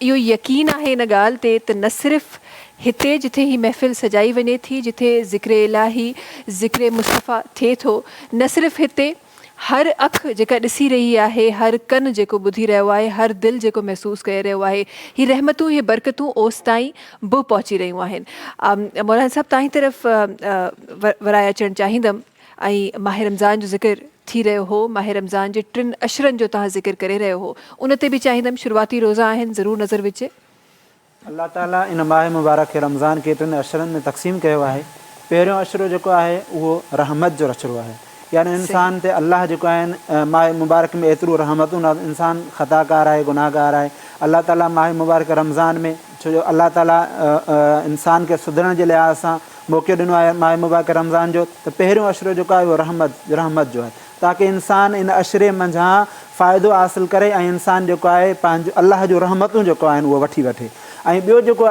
इहो यकीन आहे इन ॻाल्हि ते त न सिर्फ़ु हिते जिथे ही महफ़िल सजाई वञे थी, जिथे ज़िक्र इलाही ज़िक्र मुस्तफ़ा थिए थो, न सिर्फ़ु हिते हर अखि जेका ॾिसी रही आहे, हर कन जेको ॿुधी रहियो आहे, हर दिलि जेको महसूसु करे रहियो आहे, ही रहमतूं हीअ बरकतूं ओसि ताईं बि पहुची रहियूं आहिनि। मौलाना साहिबु तव्हांजी तरफ़ वराए अचणु चाहींदमि। ऐं माह रमज़ान जो ज़िक्र थी रहियो हो, माह रमज़ान जे 3 अशरनि जो तव्हां ज़िक्र करे रहियो हो, उन ते बि चाहींदमि शुरूआती रोज़ा आहिनि, ज़रूरु नज़र विझे। अल्लाह ताला इन माह मुबारक खे रमज़ान के 3 अशरनि में तक़सीम कयो आहे। पहिरियों अशरो जेको आहे उहो रहमत जो अशरो आहे, यानी इंसान ते अल्लाह जेको आहिनि माह मुबारक में एतिरो रहमतूं न, इंसान ख़ताकार आहे, गुनाहगार आहे। अल्लाह ताला माह मुबारक रमज़ान में, छो जो अल्लाह ताला इंसान खे सुधरण जे लिहाज़ सां मौक़ो ॾिनो आहे माह मुबारक रमज़ान जो, त पहिरियों अशरो जेको आहे उहो रहमत जो आहे, ताकी इंसान इन अशरे मंझां फ़ाइदो हासिलु करे ऐं इंसान जेको आहे पंहिंजो अल्लाह जो रहमतूं जेको आहिनि उहो वठी वठे। ऐं ॿियो जेको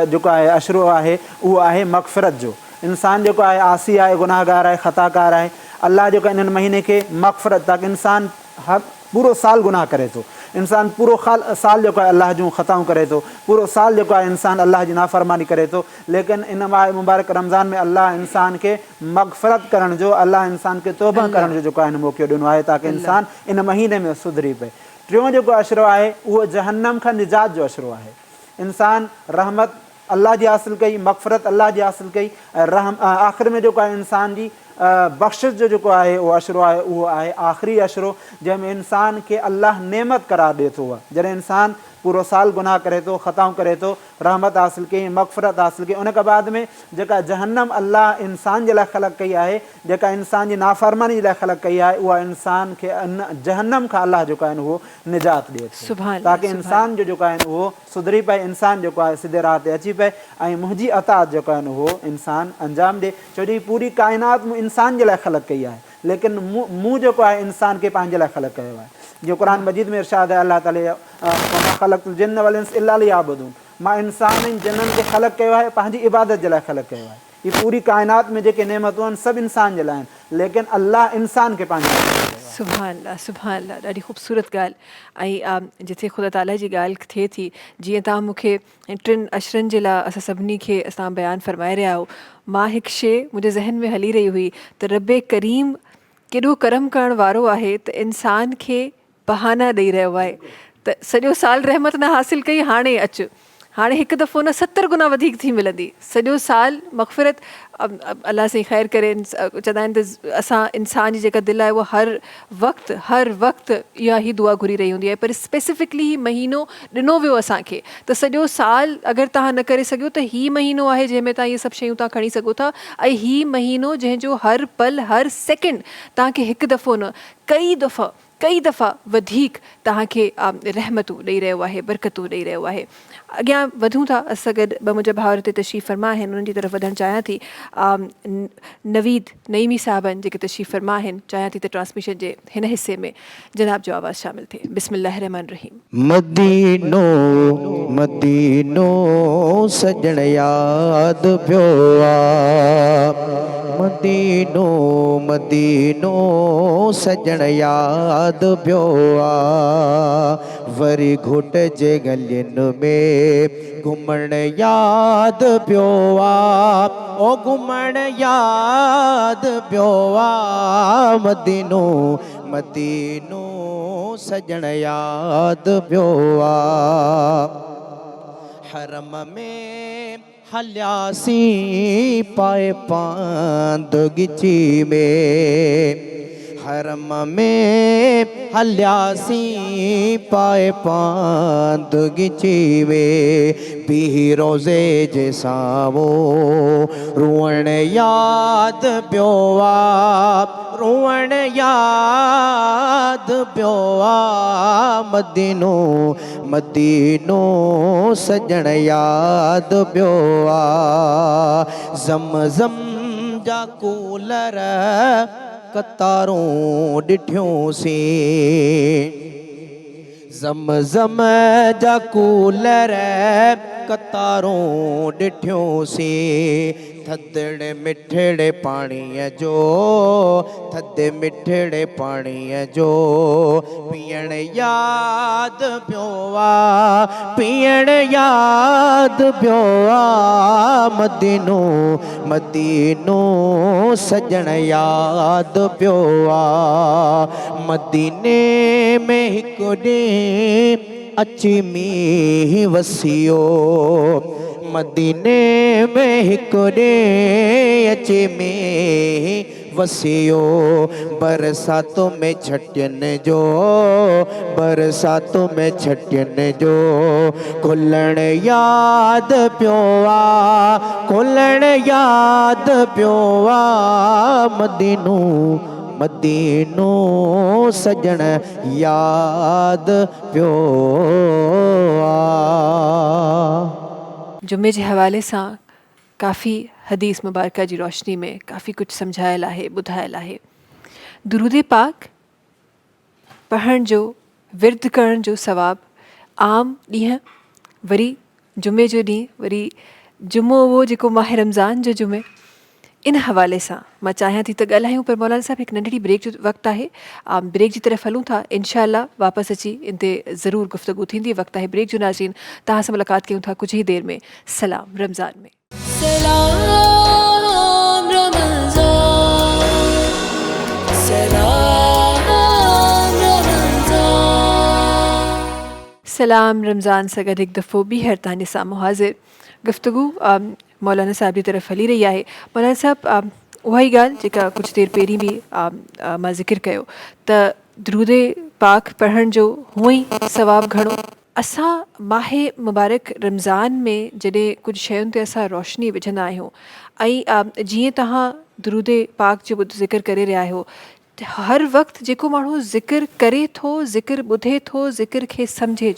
जेको आहे अशरो आहे उहो आहे मग़फ़िरत जो। इंसान जेको आहे आसी आहे, गुनाहगार आहे, ख़ताकार आहे, अल्लाह जेको इन्हनि महीने खे मग़फ़िरत, ताकी इंसान हर पूरो साल गुनाह करे थो, इंसान पूरो साल जेको आहे अल्लाह जूं ख़ताऊं करे थो, पूरो साल जेको आहे इंसान अल्लाह जी नाफ़रमानी करे थो, लेकिन इन माह मुबारक रमज़ान में अल्लाह इंसान खे मग़फ़िरत करण जो, अल्लाह इंसान खे तौबा करण जो जेको आहे मौक़ो ॾिनो आहे, ताकी इंसान इन महीने में सुधरी पए। टियों जेको अशरो आहे उहो जहन्नम खां निजात जो अशरो आहे। इंसान रहमत अल्लाह जी हासिलु कई, मग़फ़िरत अल्लाह जी हासिलु कई, ऐं आख़िर में जेको आहे इंसान जी बख़्शिश जो जेको आहे उहो अशरो आहे, उहो आहे आख़िरी अशरो, जंहिंमें इंसान खे अल्लाह नेमत करार ॾिए थो। जॾहिं इंसान पूरो साल गुनाह करे थो, ख़ताऊं करे थो, रहमत हासिलु कई, मग़फ़िरत हासिलु कई, उन खां बाद में जेका जहन्नम अल्लाह इंसान जे लाइ ख़लक़ कई आहे, जेका इंसान जी नाफ़रमानी जे लाइ ख़लक़ कई आहे, उहा इंसान खे जहन्नम खां अल्लाह जेको आहिनि उहो निजात ॾिए थो, ताकी इंसान जो जेको आहिनि उहो सुधरी पए, इंसान जेको आहे सिधे राह ते अची पए ऐं मुंहिंजी अताअत जेको आहिनि उहो इंसान अंजाम ॾिए। छो जो पूरी काइनात मूं इंसान जे लाइ ख़लक़ कई आहे, लेकिन मूं जेको आहे इंसान खे पंहिंजे लाइ ख़लक़ कयो आहे। जो क़ुर मजीद में इरशाद आहे अल्लाह ताला ख़लक़तुल जिन्न वल इंस इल्ला लियअबुदून, मां इंसान ऐं जिन्ननि खे ख़लक़ कयो आहे पंहिंजी इबादत जे लाइ ख़लक़ कयो आहे। हीअ पूरी काइनात में जेके नेमतूं आहिनि सभु इंसान जे लाइ आहिनि, लेकिन अल्लाह इंसान खे पंहिंजे लाइ। सुभान अल्लाह, सुभान अल्लाह, ॾाढी ख़ूबसूरत ॻाल्हि। ऐं जिथे ख़ुदा ताला जी ॻाल्हि थिए थी, जीअं तव्हां मूंखे 3 अशरनि जे लाइ असां सभिनी खे असां बयानु फ़रमाए रहिया आहियो, मां हिकु शइ मुंहिंजे ज़हन में हली रही हुई त रब करीम केॾो करम करण वारो आहे त इंसान खे बहाना ॾेई रहियो आहे त सॼो साल रहमत न हासिलु कई, हाणे अचु, हाणे हिकु दफ़ो न 70 गुना वधीक थी मिलंदी, सॼो साल मग़फ़िरत अल्लाह साईं ख़ैरु करे। चवंदा आहिनि त असां इंसान जी जेका दिलि आहे उहा हर वक़्तु इहा ई दुआ घुरी रही हूंदी आहे, पर स्पेसिफिकली ही महीनो ॾिनो वियो असांखे त सॼो साल अगरि तव्हां न करे सघो त ही महीनो आहे जंहिंमें तव्हां इहे सभु शयूं तव्हां खणी सघो था। ऐं ही महीनो जंहिंजो हर पल हर सेकेंड तव्हांखे हिकु दफ़ो न कई दफ़ा वधीक तव्हांखे रहमतूं ॾेई रहियो आहे, बरकतूं ॾेई रहियो आहे। अॻियां वधूं था, असां गॾु ॿ मुंहिंजा भाउर ते तशरीफ़ फ़रमा आहिनि, उन्हनि जी तरफ़ वधणु चाहियां थी। नवीद नईमी साहबनि जेके तशरीफ़ फ़रमा आहिनि, चाहियां थी त ट्रांसमिशन जे हिन हिसे में जनाब जो आवाज़ु शामिल थिए। बिस्मिल्लाहिर रहमानिर रहीम। मदीनो मदीनो सजण याद पियो आ, मदीनो मदीनो सजण याद पियो आ, वरी घुट जे गलियुनि में घुमण याद पियो आ, ओ घुमण याद पियो आ, मदीनो मदीनो सजण याद पियो आ, हरम में हलियासीं पाए पांद गिची में, हरम में हलियासी पाए पांद गिचीवे पीही रोज़े जे सावो रुअण याद पियो आ रुअण याद पियो आ मदीनो मदीनो सजण याद पियो आ ज़मज़म जा कूलर कतारूं ॾिठियूंसीं ज़मज़म जा कूलर कतारूं ॾिठियूंसीं थधड़े मिठड़े पाणीअ जो थधे मिठड़े पाणीअ जो पीअण याद पियो आ पीअण याद पियो आ मदीनो मदीनो सजण याद पियो आ मदीने में हिकु ॾींहुं अची मींहुं वसियो मदीने में हिकु ॾींहुं अची मींहुं वसियो बरसातों में छटियुनि जो बरसातों में छटियुनि जो खुलण याद पियो आ खुलण याद पियो आ मदीनो मदीनो सजण याद पियो आ। जुमे जे हवाले सां काफ़ी हदीस मुबारका जी रोशनी में काफ़ी कुछ सम्झायल आहे ॿुधायल आहे। दुरूद पाक पढ़ण जो विर्द करण जो सवाबु आम ॾींहं वरी जुमे जो ॾींहुं वरी जुमो उहो जेको माह रमज़ान जो जुमे इन हवाले सां मां चाहियां थी त ॻाल्हायूं पर मौलाना साहब हिकु नंढड़ी ब्रेक जो वक़्तु आहे ब्रेक जी तरफ़ हलूं था इंशाअल्लाह वापसि अची इन ते ज़रूरु गुफ़्तगू थींदी वक़्तु आहे ब्रेक जो नाज़रीन तव्हां सां मुलाक़ात कयूं था कुझु ई देरि में सलाम रमज़ान में सलाम रमज़ान सां गॾु हिकु दफ़ो ॿीहर तव्हांजे साम्हूं हाज़िर गुफ़्तगू मौलाना साहब जी तरफ़ हली रही आहे। मौलाना साहब उहा ई ॻाल्हि जेका कुझु देरि पहिरीं बि मां ज़िक्र कयो त दुरूद पाक पढ़ण जो हूअं ई सवाबु घणो असां माहे मुबारक रमज़ान में जॾहिं कुझु शयुनि ते असां रोशनी विझंदा आहियूं ऐं जीअं तव्हां दुरूद पाक जो ज़िक्र करे रहिया आहियो हर वक़्तु जेको माण्हू ज़िक्र करे थो ज़िक्र ॿुधे थो ज़िक्र खे सम्झे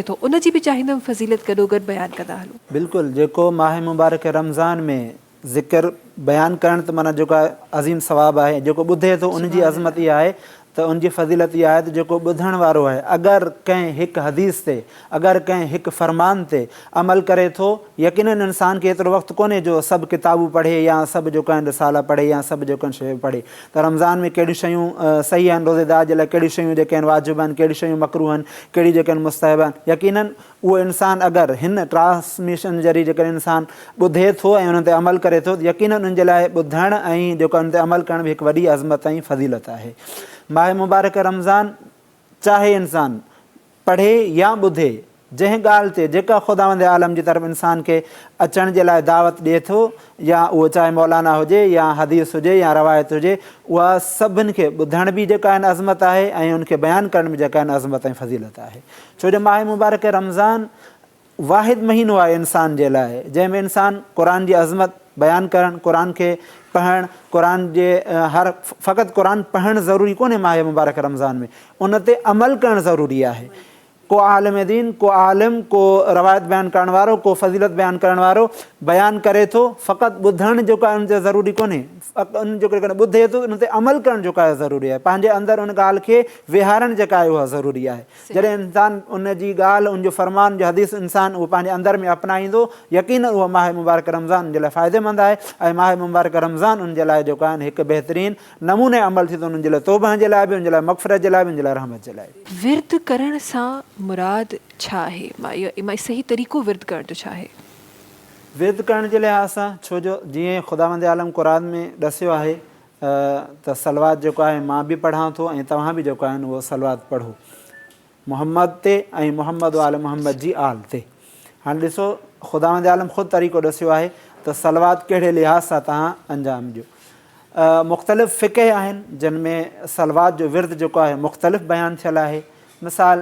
थो उन जी बि चाहींदमि फ़ज़ीलत गॾो गॾु बयानु कंदा हलूं। बिल्कुलु जेको माह मुबारक रमज़ान में ज़िक्र बयानु करण त माना जेको आहे अज़ीम सवाबु आहे जेको ॿुधे थो उनजी अज़मत इहा आहे त उनजी फ़ज़ीलत इहा आहे त जेको ॿुधण वारो आहे अगरि कंहिं हिकु हदीस ते अगरि कंहिं हिकु फ़रमान ते अमल करे थो यकीनन इंसान खे एतिरो वक़्तु कोन्हे जो सभु किताबूं पढ़े या सभु जेको आहिनि रिसाला पढ़े या सभु जेको आहिनि शयूं पढ़े त रमज़ान में कहिड़ियूं शयूं सही आहिनि रोज़ेदार जे लाइ कहिड़ियूं शयूं जेके आहिनि वाजिबु आहिनि कहिड़ियूं शयूं मकरूह आहिनि कहिड़ियूं जेके आहिनि मुस्तहब आहिनि यकीनन उहो इंसान अगरि हिन ट्रांसमिशन ज़रिए जेकर इंसान ॿुधे थो ऐं उन ते अमल करे थो यकीनन उन जे लाइ ॿुधण ऐं जेको उन ते अमल करण बि हिकु वॾी अज़मत ऐं फ़ज़ीलत आहे। माह मुबारक रमज़ान चाहे इंसान पढ़े या ॿुधे जंहिं ॻाल्हि ते जेका ख़ुदावंद आलम जी तरफ़ इंसान खे अचण जे लाइ दावत ॾिए थो या उहो चाहे मौलाना हुजे या हदीस हुजे या रवायत हुजे उहा सभिनि खे ॿुधण बि जेका आहिनि अज़मत आहे ऐं उनखे बयानु करण बि जेका आहिनि अज़मत ऐं फ़ज़ीलत आहे। छो जो माह मुबारक रमज़ान वाहिद महीनो आहे इंसान जे लाइ जंहिंमें इंसान क़ुर जी अज़मत बयानु करणु क़ुर खे पढ़णु क़ुर जे फ़क़ति क़ुर पढ़णु ज़रूरी कोन्हे माह मुबारक रमज़ान में उन ते अमल करणु ज़रूरी आहे। को आलिम दीन को आलिम को रवायत बयानु करण वारो को फ़ज़ीलत बयानु करण वारो बयानु करे थो फ़क़ति ॿुधणु जेको आहे उनजो ज़रूरी कोन्हे उन जेको ॿुधे थो उन ते अमल करणु जेको आहे ज़रूरी आहे पंहिंजे अंदरि उन ॻाल्हि खे विहारणु जेका आहे उहा ज़रूरी आहे। जॾहिं इंसानु उन जी ॻाल्हि उनजो फ़रमान जो हदीस इंसानु उहो पंहिंजे अंदरि में अपनाईंदो यकीन उहो माह मुबारक रमज़ान जे लाइ फ़ाइदेमंद आहे ऐं माह मुबारक रमज़ान उन जे लाइ जेको आहे हिकु बहितरीनु नमूने अमल थींदो उन्हनि जे लाइ तौबह जे लाइ बि उन जे लाइ मग़फ़िरत जे लाइ बि उन जे लाइ रहमत जे लाइ। विर्द करण सां मुराद छा आहे मां सही तरीक़ो विर्द करण जो छा आहे? विर्द करण जे लिहाज़ सां छो जो जीअं ख़ुदावंद आलम क़ुर में ॾसियो आहे त सलवात जेको आहे मां बि पढ़ां थो ऐं तव्हां बि जेको आहिनि उहो सलवात पढ़ो मुहम्मद ते ऐं मुहम्मद आल मुहम्मद जी आल ते। हाणे ॾिसो ख़ुदावंद आलम ख़ुदि तरीक़ो ॾसियो आहे त सलवात कहिड़े लिहाज़ सां तव्हां अंजाम ॾियो। मुख़्तलिफ़ फ़िक़ह आहिनि जिन में सलवात जो विर्द जेको आहे मुख़्तलिफ़ बयानु थियल आहे। मिसाल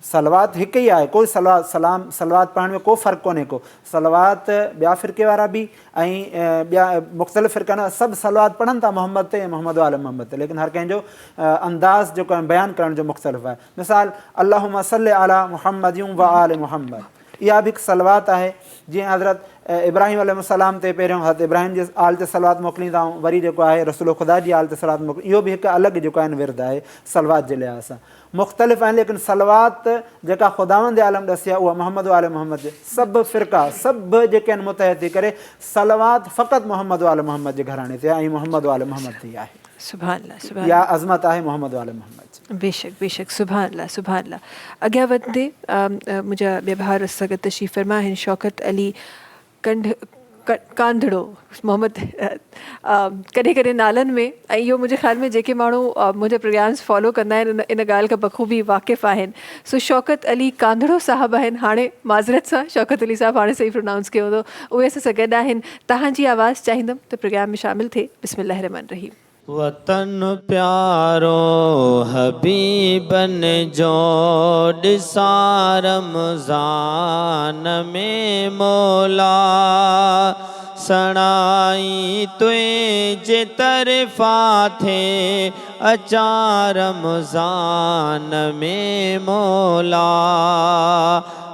सलवात हिकु ई आहे, कोई सलवात पढ़ण में को फ़र्क़ु कोन्हे को। सलवात ॿिया फ़िरके वारा बि ऐं ॿिया मुख़्तलिफ़ फ़िरका सभु सलवात पढ़नि था मोहम्मद ते ऐं मोहम्मद वाले मोहम्मद ते, लेकिन हर कंहिंजो अंदाज़ जेको आहे बयानु करण जो मुख़्तलिफ़ आहे। मिसाल अल्लाहुम्मा सल्लि अला मुहम्मदिन व आल मुहम्मद, इहा बि हिकु सलवात आहे। जीअं हज़रत इब्राहिम अलैहिस्सलाम ते पहिरियों हज़रत इब्राहिम जे आल ते सलवात मोकिलींदा आहियूं, वरी जेको आहे रसूल ख़ुदा जी आल ते सलवात मोकिली, इहो बि हिकु अलॻि जेको आहे विर्द आहे सलवात जे लिहाज़ सां। मुख़्तलिफ़ आहिनि, लेकिन सलवात जेका ख़ुदावंद आलम ॾसी आहे उहा मोहम्मद वाले मोहम्मद जे सभु फ़िरका सभु जेके आहिनि मुतहद थी करे सलवात फ़क़ति मोहम्मद वाले मोहम्मद जे घराणे ते ऐं मोहम्मद वाले मोहम्मद ते आहे। सुभान अल्लाह, सुभान इहा अज़मत आहे मोहम्मद वाले मोहम्मद जी। बेशक बेशक, सुभान अल्लाह सुभान अल्लाह। अॻियां वधंदे मुंहिंजा ॿिया भाउर सगत तशरीफ़ फ़रमा आहिनि, शौकत अली कांधड़ो मोहम्मद, कॾहिं कॾहिं नालनि में, ऐं इहो मुंहिंजे ख़्याल में जेके माण्हू मुंहिंजे प्रोग्राम्स फॉलो कंदा आहिनि इन ॻाल्हि खां बख़ूबी वाक़िफ़ आहिनि। सो शौकत अली कांधड़ो साहब आहिनि, हाणे माज़रत सां शौकत अली साहब हाणे सही प्रोनाउंस कयो हूंदो, उहे असां सां गॾु आहिनि। तव्हांजी आवाज़ चाहींदमि त प्रोग्राम में शामिलु थिए। बिस्मिल्लाह रहमान रहीम। वतन प्यारो हबीबन जो ॾिसां रमज़ान में मौला, सणाई तुंहिंजे तरफ़ा थे अचा रमज़ान में मौला।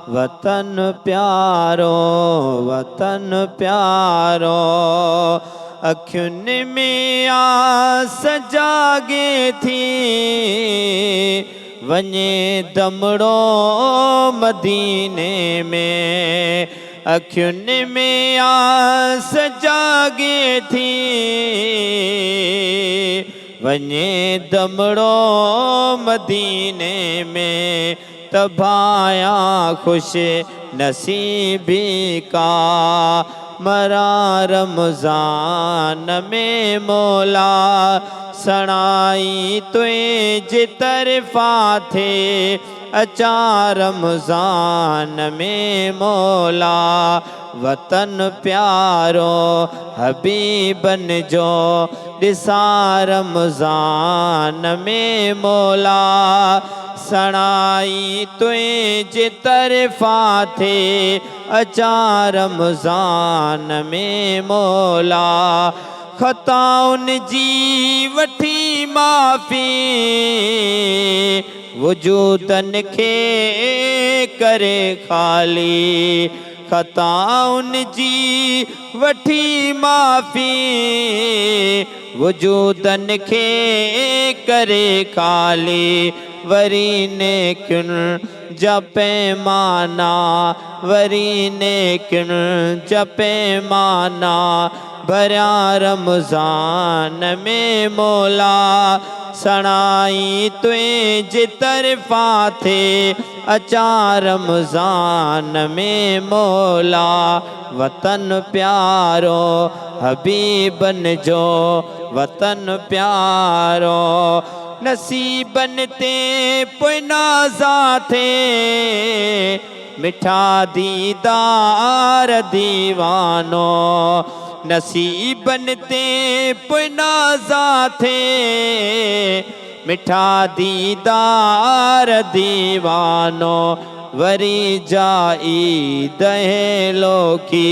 वतन प्यारो अखियुनि में आस जागे थी, वञे दमड़ो मदीने में। अखियुनि में आस जागे थी, वञे दमड़ो मदीने में। तबाया खुश नसीबी का मरा रमज़ान में मौला, सणाई तुंहिंजे तरफ़ा थे अचा रमज़ान में मौला। वतन प्यारो हबीबन जो ॾिसां रमज़ान में मौला, सणाई तुंहिंजे तरफ़ा थे अचा रमज़ान में मौला। ख़ताउनि जी वठी माफ़ी, वजूदनि खे करे ख़ाली। ख़ताउनि जी वठी माफ़ी, वजूदनि खे करे ख़ाली। वरी नेकियुनि जा पैमाना, वरी नेकियुनि जा पैमाना, भरिया रमज़ान में मौला। सणाई तुंहिंजे तरफ़ा थे अचा रमज़ान में मौला। वतन प्यारो हबीबन जो वतन प्यारो, नसीबन ते पोइ नाज़ा थे मिठा दीदार दीवानो। नसीबन ते पोइ नाज़ा थे मिठा दीदार दीवानो। वरी जाई दहेलो की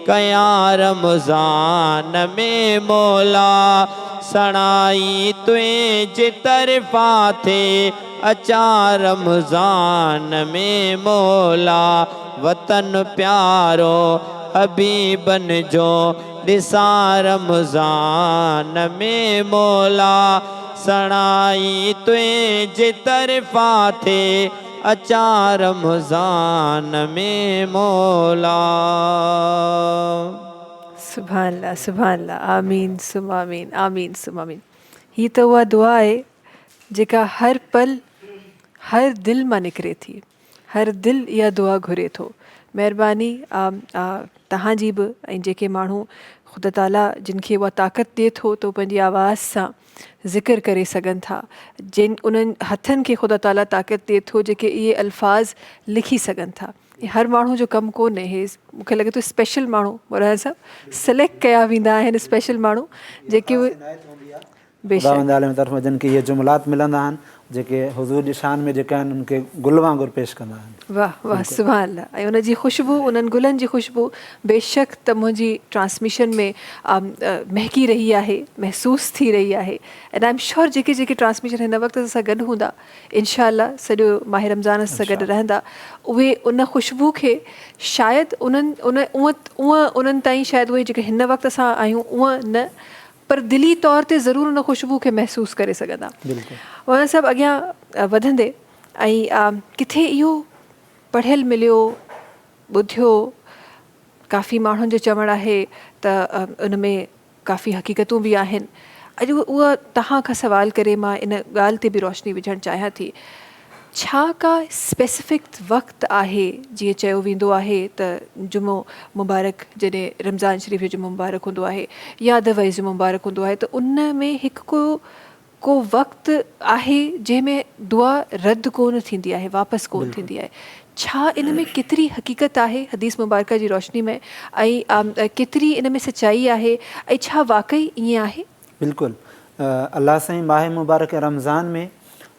कया रमज़ान में मौला। सणाई तुंहिंजे तरफ़ा थे अचा रमज़ान में मौला। वतन प्यारो हबीबन जो ॾिसां रमज़ान में मौला। सणाई तुंहिंजे तरफ़ा थे अचा रमज़ान में मौला। सुभान अल्लाह, सुभान अल्लाह, आमीन सुम आमीन, आमीन सुम आमीन। ही त उहा दुआ आहे जेका हर पल हर दिल मां निकिरे थी, हर दिल इहा दुआ घुरे थो। महिरबानी तव्हांजी बि, ऐं जेके माण्हू ख़ुदा ताला जिन खे उहा ताक़त ॾिए थो त पंहिंजी आवाज़ सां ज़िक्र करे सघनि था, जिन उन्हनि हथनि खे ख़ुदा ताला ताक़त ॾिए थो जेके इहे अल्फाज़ लिखी सघनि था, हर माण्हू जो कमु कोन्हे, हे मूंखे लॻे थो स्पेशल माण्हू मौलाना साहब सिलेक्ट कया वेंदा आहिनि, स्पेशल माण्हू जेके ख़ुदावंद आलम तरफ़ां जिन खे इहे जुमलात मिलंदा आहिनि जेके हुज़ूर जी शान में जेके आहिनि उनखे गुल वांगुरु पेश कंदा आहिनि। वाह वाह सुभाणे अल्लाह। ऐं उनजी ख़ुशबू, उन्हनि गुलनि जी ख़ुशबू बेशक त मुंहिंजी ट्रांसमिशन में महकी रही आहे, महसूसु थी रही आहे। एंड आई एम श्योर जेके जेके ट्रांसमिशन हिन वक़्त सां गॾु हूंदा इनशा अल्लाह सॼो माह रमज़ान सां गॾु रहंदा, उहे उन ख़ुशबू खे शायदि उन्हनि ताईं शायदि उहे जेके हिन वक़्त असां आहियूं उअं न, पर दिली तौर ते ज़रूरु उन ख़ुशबू खे महसूसु करे सघंदा। उन सभु अॻियां वधंदे ऐं किथे इहो पढ़ियलु मिलियो, ॿुधियो, काफ़ी माण्हुनि जो चवणु आहे त उन में काफ़ी हक़ीक़तूं बि आहिनि। अॼु उहा तव्हां खां सवाल करे मां इन ॻाल्हि ते बि रोशनी विझणु चाहियां थी, छा का स्पेसिफिक वक़्तु आहे, जीअं चयो वेंदो आहे त जुमो मुबारक जॾहिं रमज़ान शरीफ़ जो जुमो मुबारक हूंदो आहे या दवाई जो मुबारक हूंदो आहे, त उन में हिकु को वक़्तु आहे जंहिंमें दुआ रद्द कोन थींदी आहे, वापसि कोन थींदी आहे। छा इन में केतिरी हक़ीक़त आहे हदीस मुबारक जी रोशनी में, ऐं केतिरी इन में सचाई आहे, ऐं छा वाक़ई ईअं आहे? बिल्कुलु, अल्लाह साईं माह मुबारक रमज़ान में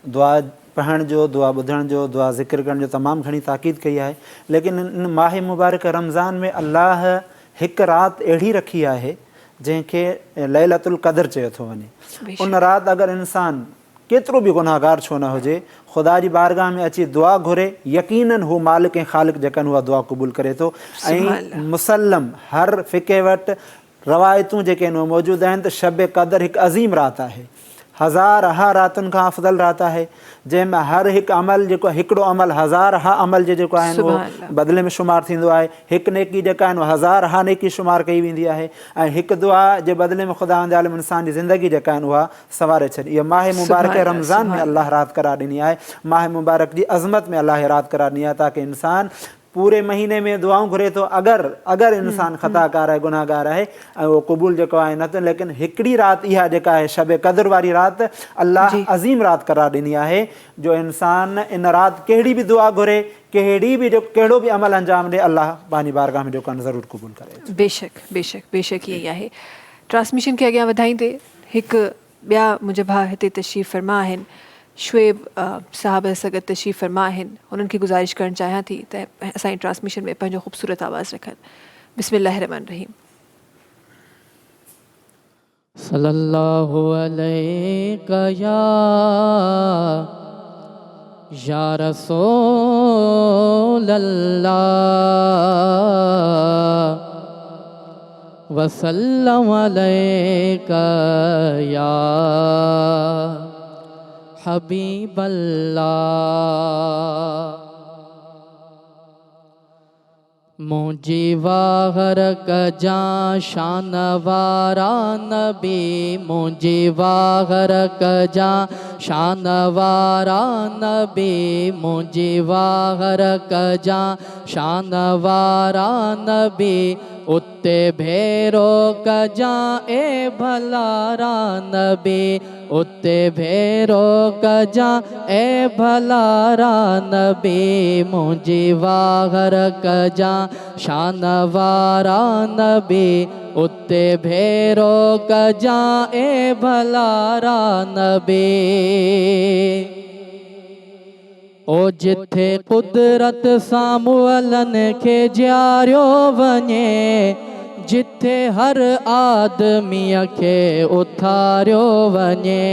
दुआ पढ़ण जो, दुआ ॿुधण जो, दुआ ज़िक्र करण जो तमामु घणी ताक़ीद कई आहे। लेकिन इन माह मुबारक रमज़ान में अल्लाह हिकु राति अहिड़ी रखी आहे जंहिंखे लैलतुल क़द्र चयो थो वञे। उन राति अगरि इंसानु केतिरो बि गुनाहगार छो न हुजे, ख़ुदा जी बारगाह में अची दुआ घुरे, यकीनन हू मालिक ऐं ख़ालिक जेका उहा दुआ क़बूल करे थो। ऐं मुसलम हर फ़िके वटि रवायतूं जेके आहिनि उहे मौजूदु आहिनि त शब क़द्र हिकु अज़ीम राति आहे, हज़ार हा रातुनि खां अफ़ज़ल राति आहे, जंहिंमें हर हिकु अमल जेको हिकिड़ो अमल हज़ार हा अमल जे जेको आहिनि उहो बदिले में शुमारु थींदो आहे। हिकु नेकी जेका आहिनि उहा हज़ार हा नेकी शुमारु कई वेंदी आहे, ऐं हिकु दुआ जे बदिले में ख़ुदावंद आलम इंसान जी ज़िंदगी जेका आहिनि उहा सवारे छॾी। इहा माह मुबारक रमज़ान में अल्लाह राति करार ॾिनी आहे, माह मुबारक जी अज़मत में अल्लाह राति करार ॾिनी आहे, ताकी इंसान पूरे महीने में दुआऊं घुरे थो, अगरि इंसान ख़ताकार आहे, गुनाहगार आहे, ऐं उहो क़बूल जेको आहे न त, लेकिन हिकिड़ी राति इहा जेका आहे शब क़द्र वारी राति अल्लाह अज़ीम राति करार ॾिनी आहे, जो इंसान इन राति कहिड़ी बि दुआ घुरे, कहिड़ो बि अमल अंजाम ॾे, अल्लाह पंहिंजी बारगाह में जेको आहे ज़रूरु क़बूल करे। बेशक बेशक बेशक ईअं ई आहे। ट्रांसमिशन खे अॻियां वधाईंदे हिकु ॿिया मुंहिंजा भाउ हिते तशरीफ़ फरमा आहिनि, शुएब साहब सां गॾु तशरीफ़ फरमा आहिनि। उन्हनि खे गुज़ारिश करणु चाहियां थी त असांजी ट्रांसमिशन में पंहिंजो ख़ूबसूरत आवाज़ु रखनि। बिस्मिल्लाहिर रहमानिर रहीम। सल्लल्लाहु अलैका या रसूल अल्लाह वसल्लम अलैका या हबीब अल्लाह। मुंहिंजी वाहर कजा शान वारा नबी, मुंहिंजी वाहर कजा शान वारा नबी, मुंहिंजी वाहर कजा शान वारा नबी, उते भेरो कजा ए भलारा नबी, उते भेरो कजा ए भलारा नबी, मुंहिंजी वाहर कजा शान वारा नबी, उते भेरो कजा ए भलारा नबी। ओ जिथे कुदरत सामुअलन खे ॼारियो वञे, जिथे हर आदमीअ खे उथारियो वञे,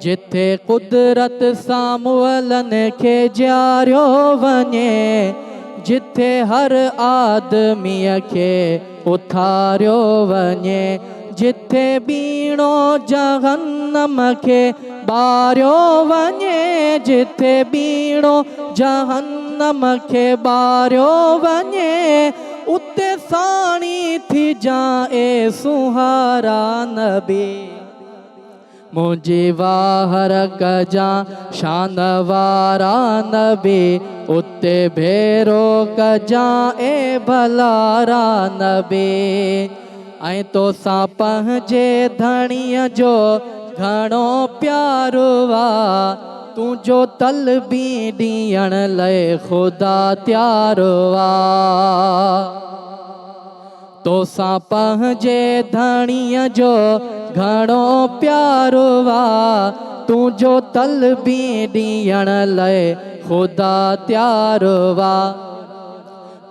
जिथे कुदरत सामुअलन खे ॼारियो वञे, जिथे हर आदमीअ खे उथारियो वञे, जिथे बीणो जहन्नम खे ॿारियो वञे, जिथे बीणो जहन्नम खे ॿारियो वञे, उते साणी थी जाए सुहारा नबी, मुंहिंजी वाहर कजा शान वारा नबी, उते भेरो कजा ए भलारा नबी। ऐं तोसां पंहिंजे धणीअ जो घणो प्यारो आ, तूं जो तलबी ॾियण लाइ ख़ुदा तयारु आहे तोसां पंहिंजे धणीअ जो घणो प्यारो आहे तूं जो तलबी ॾियण लाइ ख़ुदा तयारु आहे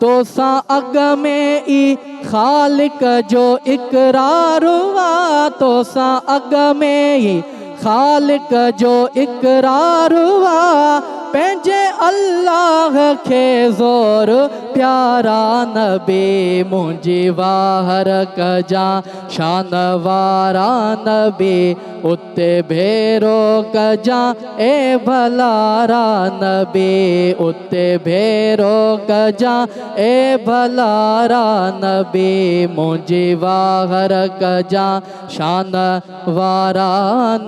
तोसां अॻ में ई ख़ालिक जो इक़रार आहे तोसां अॻ में ई ख़ालिक जो इक़रार आहे पंहिंजे अल्लाह खे ज़ोर प्यारा नबी मुंहिंजी वाहर कजां शान वारा नबी उते भेरो कजां ए भलारा नबी उते भेरो कजां ए भलारा नबी मुंहिंजी वाहर कजां शान वारा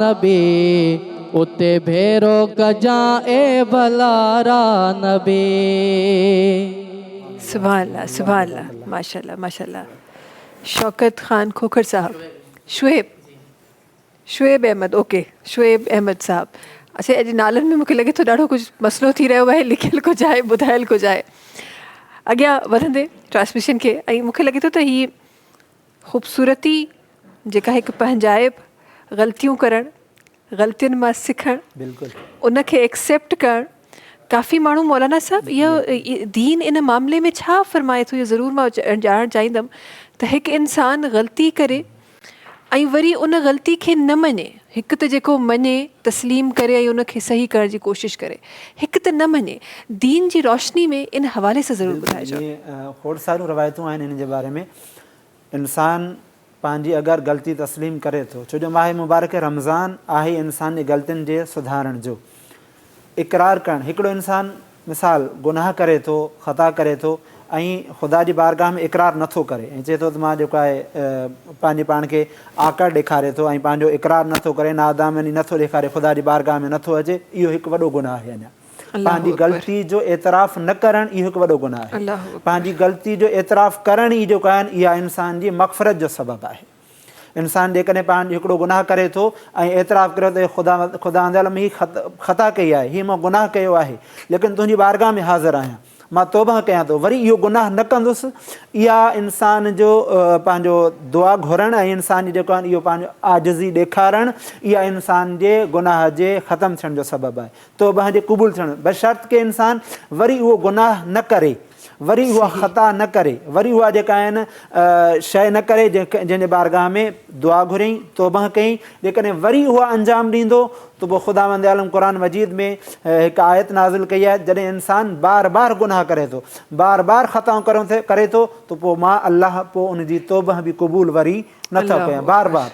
नबी उते भेरो कजां ए भलारा नबी सुभान अल्लाह माशाल्लाह माशाल्लाह शौकत ख़ान खोखर साहब शुएब अहमद ओके शुएब अहमद साहब अच्छा अॼु नालनि में मूंखे लॻे थो ॾाढो कुझु मसइलो थी रहियो आहे लिखियल कुझु आहे ॿुधायल कुझु आहे अॻियां वधंदे ट्रांसमिशन खे ऐं मूंखे लॻे थो त हीअ ख़ूबसूरती जेका हिकु पंहिंजाइब ग़लतियूं करणु ग़लतियुनि मां सिखणु बिल्कुलु उनखे एक्सेप्ट करणु काफ़ी माण्हू मौलाना साहब इहो दीन इन मामले में छा फ़रमाए थो इहो ज़रूरु मां ॼाणणु चाहींदमि त हिकु इंसानु ग़लती करे ऐं वरी उन ग़लती खे न मञे हिकु त जेको मञे तस्लीम करे ऐं उनखे सही करण जी कोशिशि करे हिकु त न मञे दीन जी रोशनी में इन हवाले सां ज़रूरु ॿुधाइजो खोड़ सारियूं रवायतूं आहिनि इन जे बारे में इंसानु पंहिंजी अगरि ग़लती तस्लीम करे थो छो जो माह मुबारक रमज़ान आहे इंसान जी ग़लतियुनि जे सुधारण जो इक़रार करणु हिकिड़ो इंसानु मिसाल गुनाह करे थो ख़ता करे थो ऐं ख़ुदा जी बारगाह में इक़रार नथो करे ऐं चए थो त मां जेको आहे पंहिंजे पाण खे आकर ॾेखारे थो ऐं पंहिंजो इक़रार नथो करे नादामनी नथो ॾेखारे ख़ुदा जी बारगाह में नथो अचे इहो हिकु वॾो गुनाह आहे अञा पंहिंजी ग़लती जो एतिराफ़ न करणु इहो हिकु वॾो गुनाह आहे पंहिंजी ग़लती जो एतिराफ़ करण ई जेको आहिनि इहा इंसान जी मग़फ़रत जो सबबु आहे इंसानु जेकॾहिं पंहिंजो हिकिड़ो गुनाह करे थो ऐं एतिराफ़ करे त ख़ुदा अंदर हीअ ख़ता कई आहे हीअ मां गुनाह कयो आहे लेकिन तुंहिंजी बारगाह में हाज़िर आहियां मां तौबा कयां थो वरी इहो गुनाह न कंदुसि इहा इंसान जो पंहिंजो दुआ घुरणु ऐं इंसान जी जेको आहे इहो पंहिंजो आजिज़ी ॾेखारणु इहा इंसान जे गुनाह जे ख़तमु थियण जो सबबु आहे तौबा जे क़बूल थियणु बशर्त के इंसानु वरी उहो गुनाह न करे वरी उहा ख़ता न करे वरी उहा जेका आहिनि शइ न करे जंहिंजे बारगाह में दुआ घुरियईं तौबा कयईं जेकॾहिं वरी उहा अंजाम ॾींदो त पोइ ख़ुदावंद आलम क़ुर मजीद में हिकु आयत नाज़िल कई आहे जॾहिं इंसानु बार बार गुनाह करे थो बार बार ख़ताऊं करे थो त पोइ मां अलाह पोइ उनजी तौबा बि क़बूल वरी नथो कयां बार बार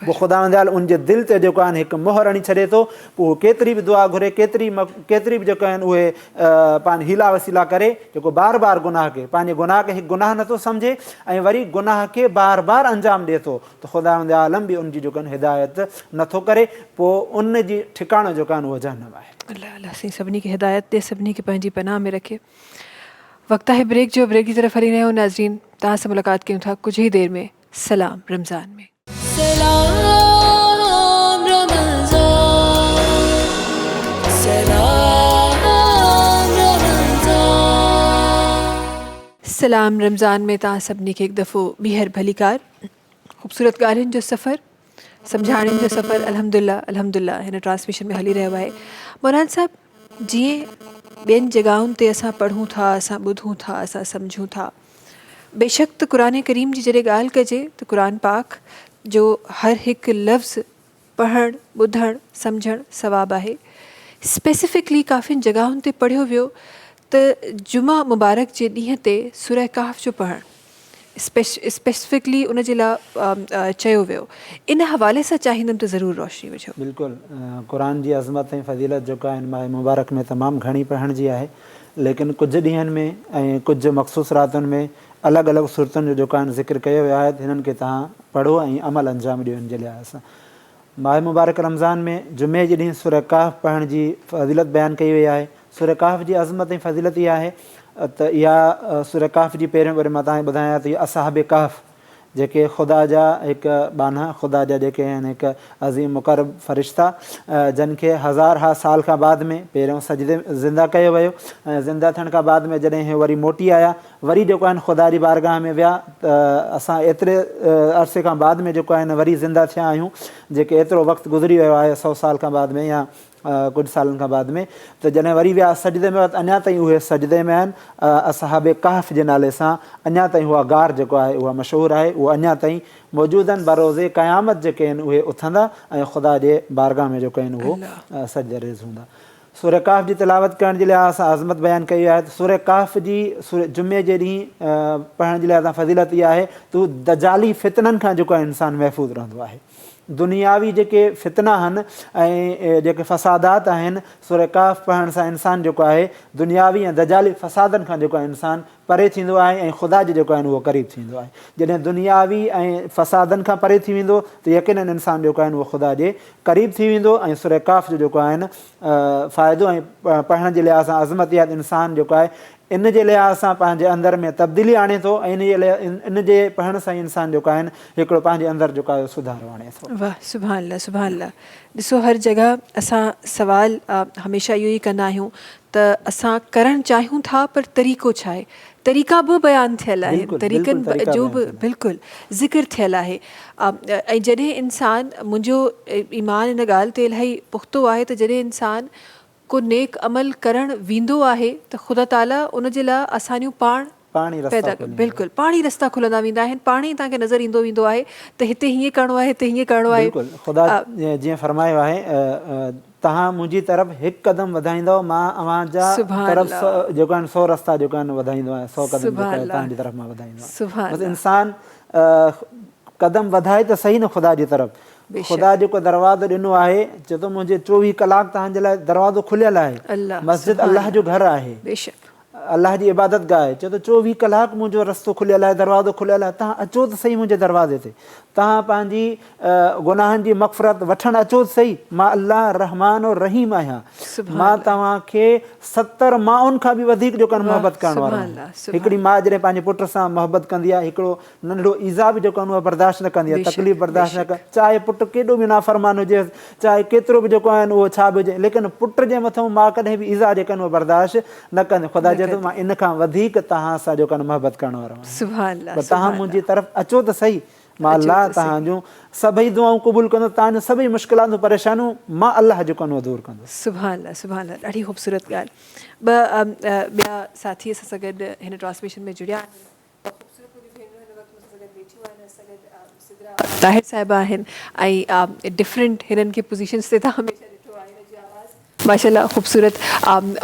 पोइ ख़ुदावंद आलम उनजे दिलि ते जेको आहे हिकु मोहर हणी छॾे थो पोइ केतिरी बि दुआ घुरे केतिरी बि जेको आहिनि उहे पंहिंजी हीला वसीला करे जेको बार बार गुनाह खे पंहिंजे गुनाह खे हिकु गुनाह नथो सम्झे ऐं वरी गुनाह खे बार बार अंजाम ॾिए थो त ख़ुदावंद आलम बि उनजी जेको आहिनि हिदायत नथो करे पोइ उन जी ठिकाणो जेको आहे उहो जहन्नम आहे अल्लाह अल्लाह साईं सभिनी खे हिदायत ॾे सभिनी खे पंहिंजी पनाह में रखे वक़्तु आहे ब्रेक जो ब्रेक की तरफ़ हली रहिया आहियूं नाज़रीन तव्हां सां मुलाक़ात कयूं था कुझु ई देरि में सलाम रमज़ान में सलाम रमज़ान में तव्हां सभिनी खे हिकु दफ़ो ॿीहर भलीकार ख़ूबसूरत ॻाल्हियुनि जो सफ़र सम्झाइण जो सफ़र अल्हम्दुलिल्लाह हिन ट्रांसमिशन में हली रहियो आहे मौलाना साहब जीअं ॿियनि जॻहुनि ते असां पढ़ूं था असां ॿुधूं था असां सम्झूं था बेशक त क़ुर करीम जी जॾहिं ॻाल्हि कजे त क़ुर पाक जो हर हिकु लफ़्ज़ पढ़णु ॿुधणु सम्झणु सवाबु आहे स्पेसिफिकली काफ़ियुनि जॻहुनि ते पढ़ियो वियो त जुमा मुबारक जे ॾींहं ते सूरह कहफ़ जो पढ़णु स्पेसिफिकली उन जे लाइ चयो वियो इन हवाले सां चाहींदमि त ज़रूरु रोशनी विझो बिल्कुलु क़ुर जी अज़मत ऐं फज़ीलत जेका आहिनि माह मुबारक में तमामु घणी पढ़ण जी आहे लेकिन कुझु ॾींहंनि में ऐं कुझु मख़सूस रातुनि में अलॻि अलॻि सूरतुनि जो जेको आहे ज़िक्र कयो वियो आहे हिननि खे तव्हां पढ़ो ऐं अमल अंजाम ॾियो हिन जे लिहाज़ सां माह मुबारक रमज़ान में जुमे जे ॾींहुं सूरह कहफ़ पढ़ण जी फज़ीलत बयानु कई वई आहे सूरह कहफ़ जी अज़मत ऐं फज़ीलत इहा आहे त इहा सूरह कहफ़ जी पहिरियों वरी मां तव्हांखे ॿुधायां त इहा असहाब कहफ़ जेके ख़ुदा जा हिकु बाना ख़ुदा जा जेके आहिनि हिकु अज़ीम मुक़रब फ़रिश्ता जिन खे हज़ार साल खां बाद में पहिरियों सजदे ज़िंदा कयो वियो ऐं ज़िंदा थियण खां बाद में जॾहिं हे वरी मोटी आया वरी जेको आहिनि ख़ुदा जी बारगाह में विया त असां एतिरे अरसे खां बाद में जेको आहिनि वरी ज़िंदा थिया आहियूं जेके एतिरो वक़्तु गुज़री वियो आहे 100 साल खां बाद में या कुझु सालनि खां बाद में त जॾहिं वरी विया सजदे में अञा ताईं उहे सजदे में आहिनि असहाबे कहफ़ जे नाले सां अञा ताईं उहा गार जेको आहे उहा मशहूरु आहे उहा अञा ताईं मौजूदु आहिनि बरोज़े क़यामत जेके आहिनि उहे उथंदा ऐं ख़ुदा जे बारगाह में जेको आहिनि उहो सजदे रेज़ हूंदा सूर कहफ़ जी तिलावत करण जे लाइ असां अज़मत बयानु कई आहे त सूर कहफ़ जी जुमे जे ॾींहुं पढ़ण जे लाइ असां फज़ीलत इहा आहे त दजाली फितननि खां जेको आहे इंसानु महफ़ूज़ रहंदो आहे दुनियावी जेके फितना आहिनि ऐं जेके फ़सादात आहिनि सूर कहफ़ पढ़ण सां इंसानु जेको आहे दुनियावी ऐं दजाली फ़सादनि खां जेको आहे इंसानु परे थींदो आहे ऐं ख़ुदा जो जेको आहे उहो क़रीब थींदो आहे जॾहिं दुनियावी ऐं फ़सादनि खां परे थी वेंदो त यकीनन इंसानु जेको आहे उहो ख़ुदा जे क़रीब थी वेंदो ऐं सूर कहफ़ जो जेको आहे फ़ाइदो ऐं पढ़ण जे लिहाज़ सां अज़मतियात इंसानु जेको आहे इन जे लिहाज़ सां पंहिंजे अंदरि में तब्दीली आणे थो ऐं इन जे पढ़ण सां ई इंसानु जेको आहे हिकिड़ो पंहिंजे अंदरि जेको आहे सुधारो आणे थो। वाह सुभान अल्लाह सुभान अल्लाह। ॾिसो हर जॻह असां सवाल हमेशह इहो ई कंदा आहियूं त असां करणु चाहियूं था पर तरीक़ो छा आहे तरीक़ा बि बयानु थियल आहे तरीक़नि जो बि बिल्कुलु ज़िक्र थियल आहे ऐं जॾहिं इंसानु मुंहिंजो ईमान इन ॻाल्हि ते इलाही पुख़्तो आहे त जॾहिं इंसानु को नेक अमल करणु वेंदो आहे त ख़ुदा ताला उन जे लाइ आसानियूं पैदा बिल्कुलु पाण ई रस्ता खुलंदा वेंदा आहिनि पाण ई तव्हांखे नज़र ईंदो वेंदो आहे त हिते हीअं करिणो आहे हिते हीअं करिणो आहे ख़ुदा जीअं फरमायो आहे तव्हां मुंहिंजी तरफ़ हिकु क़दम वधाईंदव मां अव्हांजा तरफ़ जेको आहिनि 100 रस्ता जेको आहिनि वधाईंदो आहियां 100 क़दम तव्हांजी तरफ़ मां वधाईंदो आहियां इंसानु क़दम वधाए त सही न ख़ुदा जी तरफ़ ख़ुदा जेको दरवाज़ो ॾिनो आहे चए थो मुंहिंजे 24 कलाक तव्हांजे लाइ दरवाज़ो खुलियल आहे मस्जिद अलाह जो घरु आहे अलाह जी इबादत गाह आहे चए थो 24 कलाक मुंहिंजो रस्तो खुलियल आहे दरवाज़ो खुलियल आहे तव्हां अचो त सही मुंहिंजे दरवाज़े ते तव्हां पंहिंजी गुनाहनि जी मग़फ़िरत वठणु अचो त सही मां अलाह रहमान और रहीम आहियां मां तव्हांखे 70 माउनि खां बि वधीक जेको आहे मोहबत करण वारो आहियां हिकिड़ी माउ जॾहिं पंहिंजे पुट सां मोहबत कंदी आहे हिकिड़ो नंढिड़ो ईज़ा बि जेको आहे उहा बर्दाश्त न कंदी आहे तकलीफ़ बर्दाश्त न कंदी चाहे पुटु केॾो बि नाफ़रमान हुजे चाहे केतिरो बि जेको आहे उहो छा बि हुजे लेकिन पुट जे मथां मां कॾहिं बि ईज़ा जेका आहिनि उहा बर्दाश्त न कंदी ख़ुदा चए थो मां इन खां वधीक तव्हां सां जेको आहे मोहबत करण वारो आहियां तव्हां मुंहिंजी तरफ़ अचो त सही मां अलाह तव्हांजूं सभई दुआऊं क़बूल कंदो तव्हांजूं सभई मुश्किलातूं परेशानियूं मां अलाह जेको आहे दूर कंदो सुभान अल्लाह ॾाढी ख़ूबसूरत ॻाल्हि ॿिया साथी असां सां गॾु हिन ट्रांसमिशन में जुड़िया ताहिर साहिबा आहिनि ऐं डिफरेंट हिननि खे पोज़ीशन्स ते तव्हां हमेशह ॾिठो आहे हिन जी आवाज़ माशाल्लाह ख़ूबसूरत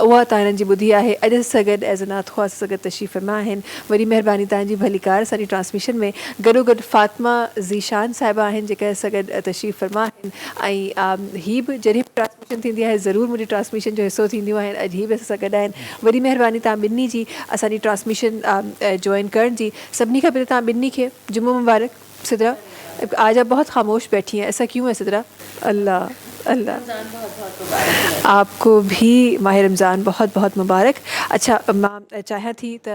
उहा तव्हां हिननि जी ॿुधी आहे अॼु सां गॾु एज़ नात ख़्वा सां गॾु तशरीफ़ फरमा आहिनि वरी महिरबानी तव्हांजी भलीकार असांजी ट्रांसमिशन में गॾोगॾु फ़ातिमा ज़ीशान साहिबा आहिनि जेका असां गॾु तशरीफ़ फरमा आहिनि ऐं हीअ बि जॾहिं ट्रांसमिशन थींदी आहे ज़रूरु मुंहिंजी ट्रांसमिशन जो हिसो थींदियूं आहिनि अॼु हीअ बि असां सां गॾु आहिनि वरी महिरबानी तव्हां ॿिन्ही जी असांजी ट्रांसमिशन जॉइन करण जी सभिनी खां पहिरीं तव्हां ॿिन्ही खे जुमो मुबारक सिदरा आज आप बहुत खामोश बैठी हैं ऐसा क्यों है सिदरा अल्लाह अल्लाह आपको भी माह रमज़ान बहुत बहुत मुबारक अच्छा मां चाहियां थी त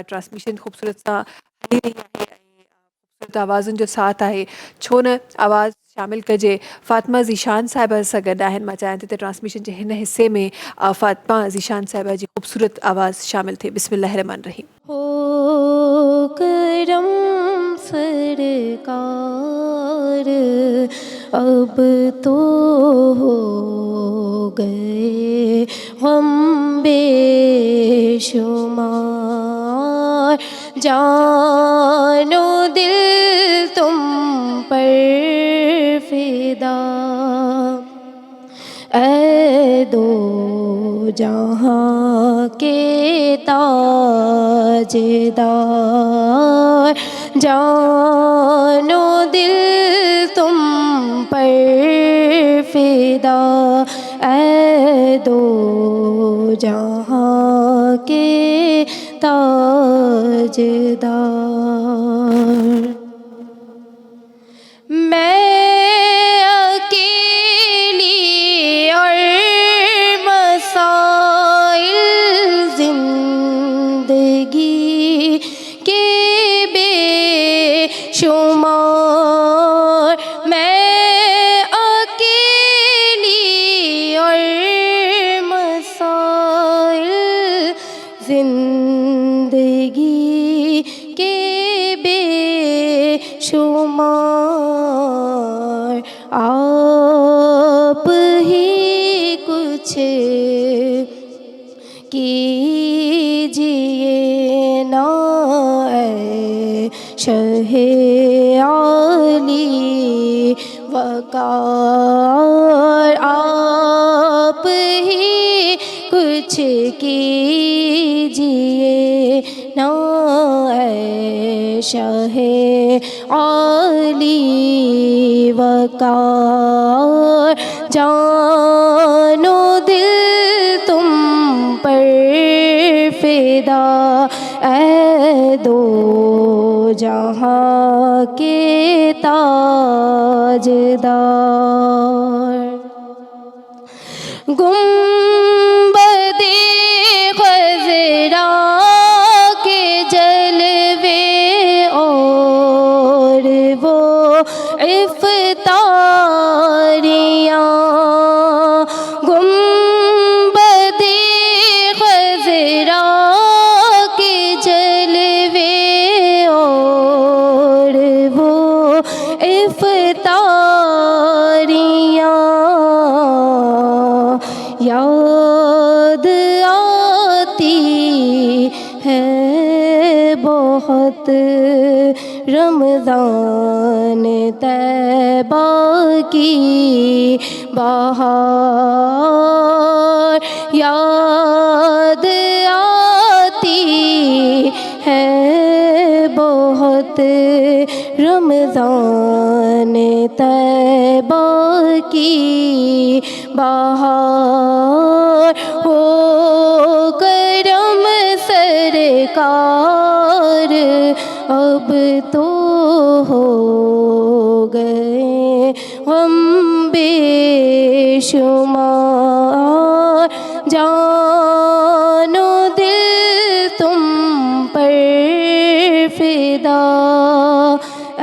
ट्रांसमिशन ख़ूबसूरत सां हली रही आहे ऐं ख़ूबसूरत आवाज़ुनि जो साथ आहे छो न आवाज़ शामिल कजे फ़ातिमा ज़ीशान साहिबा सां गॾु आहिनि मां चाहियां थी त ट्रांसमिशन जे हिन हिसे में फ़ातिमा ज़ीशान साहिबा जी ख़ूबसूरत आवाज़ शामिल थिए बिस्मिल्लाहिर रहमानिर रहीम हो करम सरकार अब तो हो गए हम बेशुमार जानो दिल तुम पर फिदा ऐ दो जहाँ के ताजदार जानो दिल तुम पर फिदा ऐ दो जहाँ के ताजदार मैं अकेली और मसाइल जिंदगी के बेशुमार بے شمار آپ ہی کچھ کیجئے نا اے شہ عالی وقار آپ ہی کچھ کیجئے نا اے شہ عالی وقار جان و دل تم پر فدا اے دو جہاں کے تاجدار گنبد خضرا کے جلوے اور وہ افطاریاں گنبد خضرا کے جلوے اور وہ افطاریاں یاد آتی ہے بہت رمضان طیبہ کی بہار یاد آتی ہے بہت رمضان طیبہ کی بہار ہو کرم سرکار اب تو ہو گئے غم بے شمار جان و دل تم پر فدا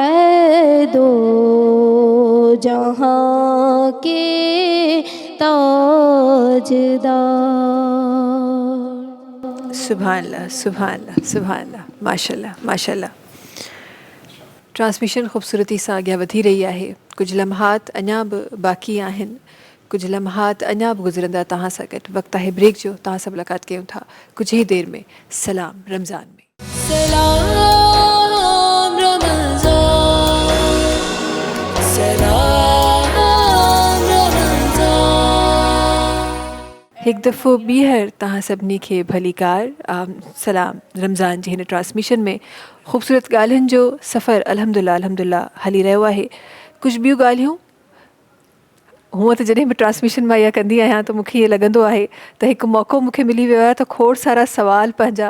اے دو جہاں کے تاجدار سبحان اللہ سبحان اللہ سبحان اللہ ماشاء اللہ ماشاء اللہ ट्रांसमिशन ख़ूबसूरती सां अॻियां वधी रही आहे कुझु लम्हात अञा बि बाक़ी आहिनि कुझु लम्हात अञा बि गुज़रंदा तव्हां सां गॾु वक़्तु आहे ब्रेक जो तव्हां सां मुलाक़ात कयूं था कुझु ई देरि में सलाम रमज़ान में सलाम रमज़ान सलाम रमज़ान हिकु दफ़ो ॿीहर तव्हां सभिनी खे भलीकार सलाम रमज़ान जी हिन ट्रांसमिशन में ख़ूबसूरत ॻाल्हियुनि जो सफ़र अल्हम्दुलिल्लाह हली रहियो आहे कुझु ॿियूं ॻाल्हियूं हूअं त जॾहिं बि ट्रांसमिशन मां इहा कंदी आहियां त मूंखे ईअं लॻंदो आहे त हिकु मौक़ो मूंखे मिली वियो आहे त खोड़ सारा सुवाल पंहिंजा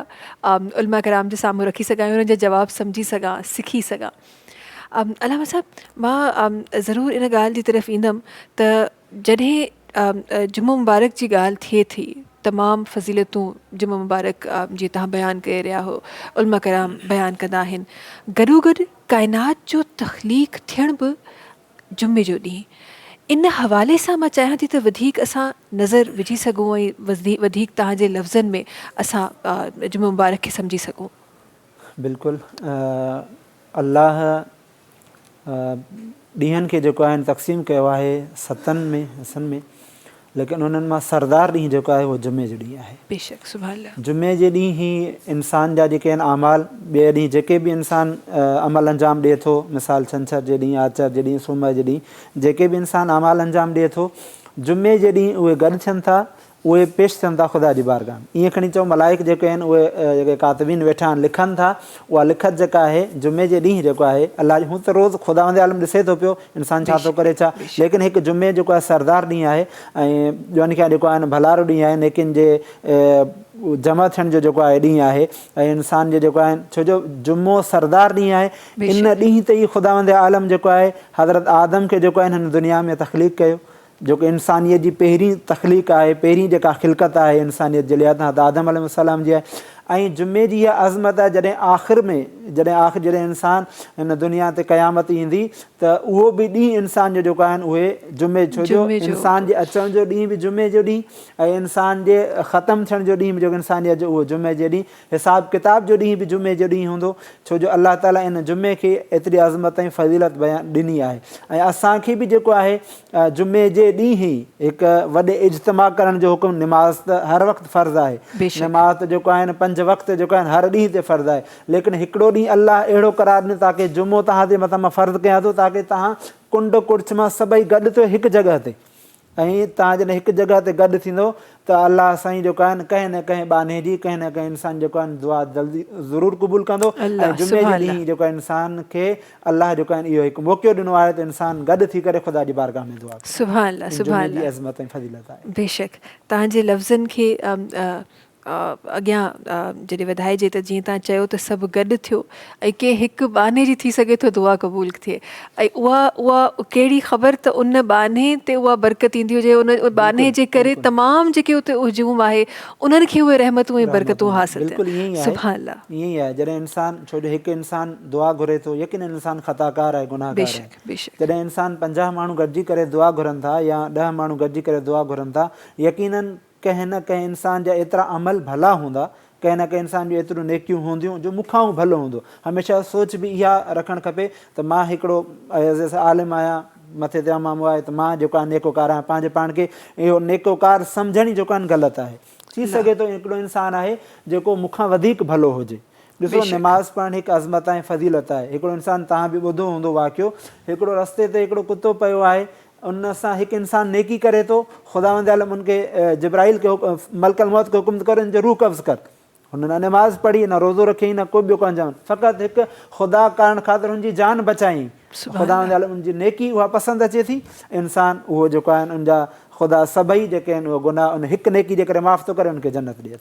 उलमा कराम जे साम्हूं रखी सघां उन्हनि जा जवाब सम्झी सघां सिखी सघां अलामा साहब मां ज़रूरु इन ॻाल्हि जी तरफ़ ईंदमि त जॾहिं जुमो मुबारक जी ॻाल्हि थिए थी तमामु फ़ज़ीलतूं जुमो मुबारक जीअं तव्हां बयानु करे रहिया हो उलमा कराम बयानु कंदा आहिनि गॾोगॾु काइनात जो तख़लीक़ थियण बि जुमे जो ॾींहुं इन हवाले सां मां चाहियां थी त वधीक असां नज़र विझी सघूं ऐं वधीक तव्हांजे लफ़्ज़नि में असां जुमो मुबारक खे सम्झी सघूं बिल्कुलु अल्लाह ॾींहंनि खे जेको आहे तक़सीम कयो आहे 7 हिसनि में लेकिन उन्हनि मां सरदार ॾींहुं जेको आहे उहो जुमे जो ॾींहुं आहे बेशक सुभान अल्लाह जुमे जे ॾींहुं ई इंसान जा जेके आहिनि अमाल ॿिए ॾींहुं जेके बि इंसान अमल अंजाम ॾिए थो मिसाल छंछर जे ॾींहुं आचर जे ॾींहुं सूमर जे ॾींहुं जेके बि इंसान अमाल अंजाम ॾिए थो जुमे जे ॾींहुं उहे गॾु थियनि था उहे पेश थियनि था ख़ुदा जी बारगाह में ईअं खणी चऊं मलाइक जेके आहिनि उहे जेके कातिबीन वेठा आहिनि लिखनि था उहा लिखत जेका आहे जुमे जे ॾींहुं जेको आहे अलाह हू त रोज़ु ख़ुदा आलम ॾिसे थो पियो इंसानु छा थो करे छा लेकिन हिकु जुमे जेको आहे सरदार ॾींहुं आहे ऐं ॿियनि खे जेको आहे भलारो ॾींहुं आहे लेकिन जे जमा थियण जो जेको आहे ॾींहुं आहे ऐं इंसान जे जेको आहिनि छो जो जुमो सरदार ॾींहुं आहे इन ॾींहुं ते ई ख़ुदा आलम जेको आहे हज़रत आदम खे जेको आहे हिन दुनिया में तख़लीक़ कयो जेको इंसानियत जी पहिरीं तख़लीक़ आहे पहिरीं जेका ख़िलकत आहे इंसानियत जे लिहाज़ सां आदम अलैहिस्सलाम जी आहे ऐं जुमे जी इहा अज़मत आहे जॾहिं आख़िर में जॾहिं इंसानु हिन दुनिया ते क़यामत ईंदी त उहो बि ॾींहुं इंसान जो जेको आहिनि उहे जुमे, छो जो इंसान जे अचण जो ॾींहुं बि जुमे जो ॾींहुं ऐं इंसान जे ख़तमु थियण जो ॾींहुं बि जेको इंसान जे उहो जुमे जे ॾींहुं, हिसाब किताब जो ॾींहुं बि जुमे जो ॾींहुं हूंदो, छो जो अलाह ताला इन जुमे खे एतिरी अज़मत ऐं फज़ीलत बयानु ॾिनी आहे। ऐं असांखे बि जेको आहे जुमे जे ॾींहुं ई हिकु वॾे इज्तिमा करण जो हुकुम, निमाज़ त हर वक़्तु फ़र्ज़ु आहे, निमाज़ त जेको आहिनि 5 वक़्त जेको आहिनि हर ॾींहं ते फ़र्ज़ु आहे, लेकिन हिकिड़ो ॾींहुं अलाह अहिड़ो करार ॾिनो ताकी जुमो तव्हां जे मथां मां फ़र्ज़ु कयां थो ताकी तव्हां कुंड कुड़िछ मां सभई गॾु थियो हिकु जॻह ते, ऐं तव्हां जॾहिं हिकु जॻह ते गॾु थींदो त अलाह साईं जेको आहिनि कंहिं न कंहिं बहाने जी कंहिं न कंहिं इंसान जेको आहे दुआ जल्दी ज़रूरु क़बूलु कंदो। ऐं जुमे जे ॾींहुं जेको आहे इंसान खे अलाह जेको आहे इहो हिकु मौक़ो ॾिनो आहे त इंसान गॾु थी करे ख़ुदा जी बारगाह में दुआ करे। सुभान अल्लाह, सुभान अल्लाह, अज़मत ऐं फज़ीलत आहे। बेशक तव्हांजे लफ़्ज़नि खे अॻियां जॾहिं वधाइजे त जीअं तव्हां चयो त सभु गॾु थियो ऐं कंहिं हिकु बहाने जी थी सघे थो दुआ क़बूलु थिए, ऐं उहा कहिड़ी ख़बर त उन बहाने ते उहा बरकत ईंदी हुजे, उन बहाने जे करे तमामु जेके उते हुजूम आहे उन्हनि खे उहे रहमतूं ऐं बरकतूं हासिलु थियनि। सुभान अल्लाह, ईअं ई आहे जॾहिं इंसानु, छो जो हिकु इंसानु दुआ घुरे थो, यकीन इंसानु ख़ताकार आहे, गुनाहगार आहे, जॾहिं इंसानु 50 माण्हू गॾिजी करे दुआ घुरनि था या 10 माण्हू गॾिजी करे दुआ घुरनि था, यकीननि कंहिं न कंहिं इंसान जा एतिरा अमल भला हूंदा, कंहिं न कंहिं इंसान जूं एतिरियूं नेकियूं हूंदियूं जो मूंखां भलो हूंदो। हमेशह सोच बि इहा रखणु खपे त मां हिकिड़ो आलिम आहियां, मथे ते मामो आहे त मां जेको आहे नेकोकार आहियां, पंहिंजे पाण खे इहो नेकोकार सम्झण ई जेको आहे ग़लति आहे। थी सघे थो हिकिड़ो इंसानु आहे जेको मूंखां वधीक भलो हुजे। ॾिसो निमाज़ पढ़णु हिकु अज़मत ऐं फज़ीलत आहे। हिकिड़ो इंसानु, तव्हां बि ॿुधो हूंदो वाक़ियो, हिकिड़ो रस्ते ते हिकिड़ो कुतो पियो आहे, उन सां हिकु इंसानु नेकी करे थो, ख़ुदावंद आलम उनखे जिब्राइल खे मलकल मौत खे हुकुम करे हिन जो रूह कब्ज़ कर। हुन न निमाज़ पढ़ी, न रोज़ो रखियईं, न को ॿियो कमु चवनि, फ़क़ति हिकु ख़ुदा करण ख़ातिर हुनजी जान बचाई। ख़ुदावंद आलम उनजी नेकी उहा पसंदि अचे थी, इंसानु उहो जेको आहिनि उनजा ख़ुदा सभई जेके आहिनि उहो गुनाह उन हिकु नेकी जे करे माफ़ थो करे उनखे जन्नत ॾिए।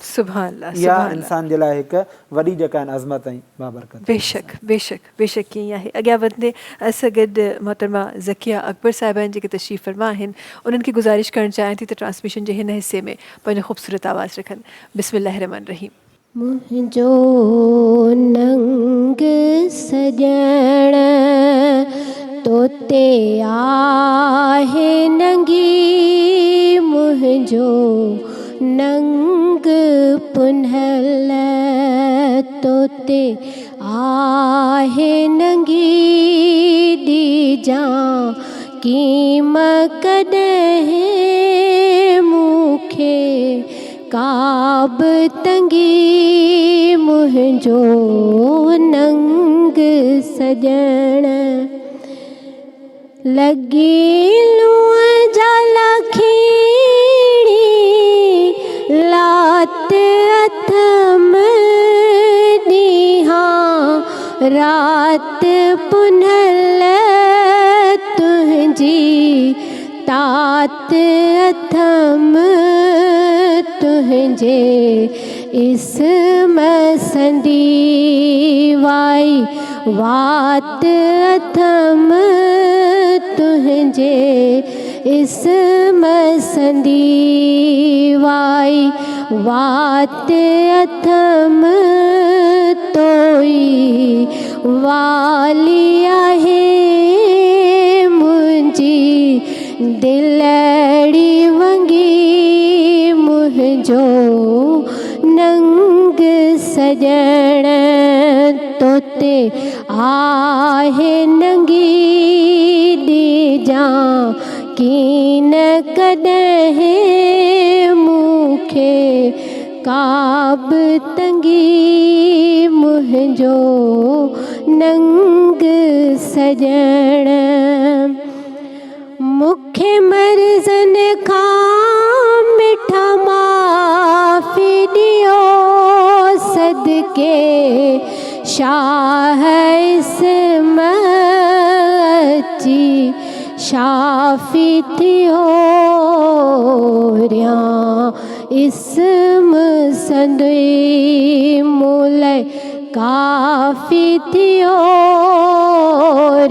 इहा इंसान जे लाइ हिकु वॾी जेका आहिनि अज़मत ऐं बाबरकत। बेशक बेशक बेशक कीअं ई आहे। अॻियां वधंदे असां गॾु मोहतरमा ज़किया अकबर साहिबान जेके तशरीफ़ फरमा आहिनि, उन्हनि खे गुज़ारिश करणु चाहियां थी त ट्रांसमिशन जे हिन हिसे में पंहिंजो ख़ूबसूरत आवाज़ु रखनि। बिस्मिल्लाह रहमान रहीम। मुंहिंजो नंग सॼण तोते आहे नंगी, मुंहिंजो नंग पुनल तोते आहे नंगी, ॾिजां कीम कॾहिं मूंखे काब तंगी, मुंहिंजो नंग सॼण लॻी लूण जा लखीणी, लात अथम ॾींहं रात पुनल तुंहिंजी तात अथम, तुंहिंजे इस्म संदी वाई वात अथम, तुंहिंजे इस्म संदी वाई वात अथम, तोई वाली आहे मुंहिंजी दिलड़ी वंगी, मुंहिंजो नंग सॼण तोते आहे नंगी, ॾिजां कीन कॾहिं मूंखे काब तंगी, मुंहिंजो नंग सॼण मूंखे मर्ज़नि खां मिठा माफ़ी ॾियो, सदके शाह इस्म अची शाफ़ी थियो, रियां इस्म संदई मूल काफ़ी थियो,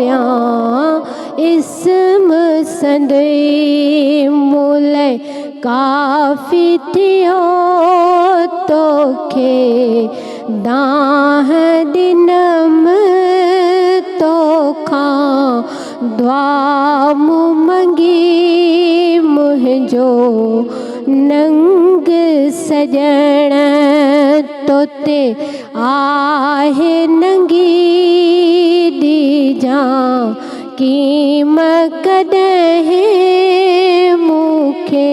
रियां इस्म संदई मूल काफ़ी थियो तोखे दाह ॾिनम तोखां दुआ मूं मंगी मुंहिंजो नंग सजण तोते आहे नंगी ॾिजां कीम कॾहिं मूंखे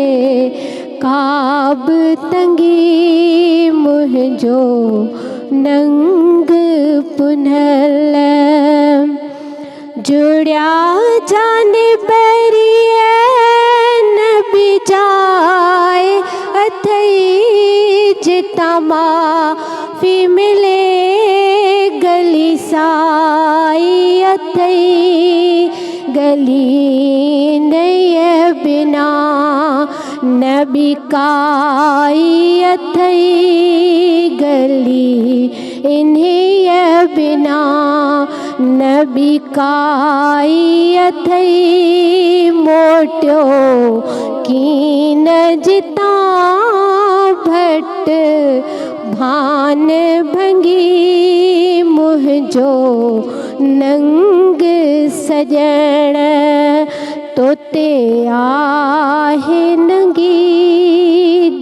काब तंगी मुंहिंजो नंग पुनल जुड़िया जाने बरिए नबी जाए अथई जिता माफ़ी मिले गली साई अथई गली नय बिना नबी काई अथई गली इन्हीं बिना नबी काई अथई मोटियो कीन जिता भट भान भंगी मुंहिंजो नंग सजण तोते आहे नंगी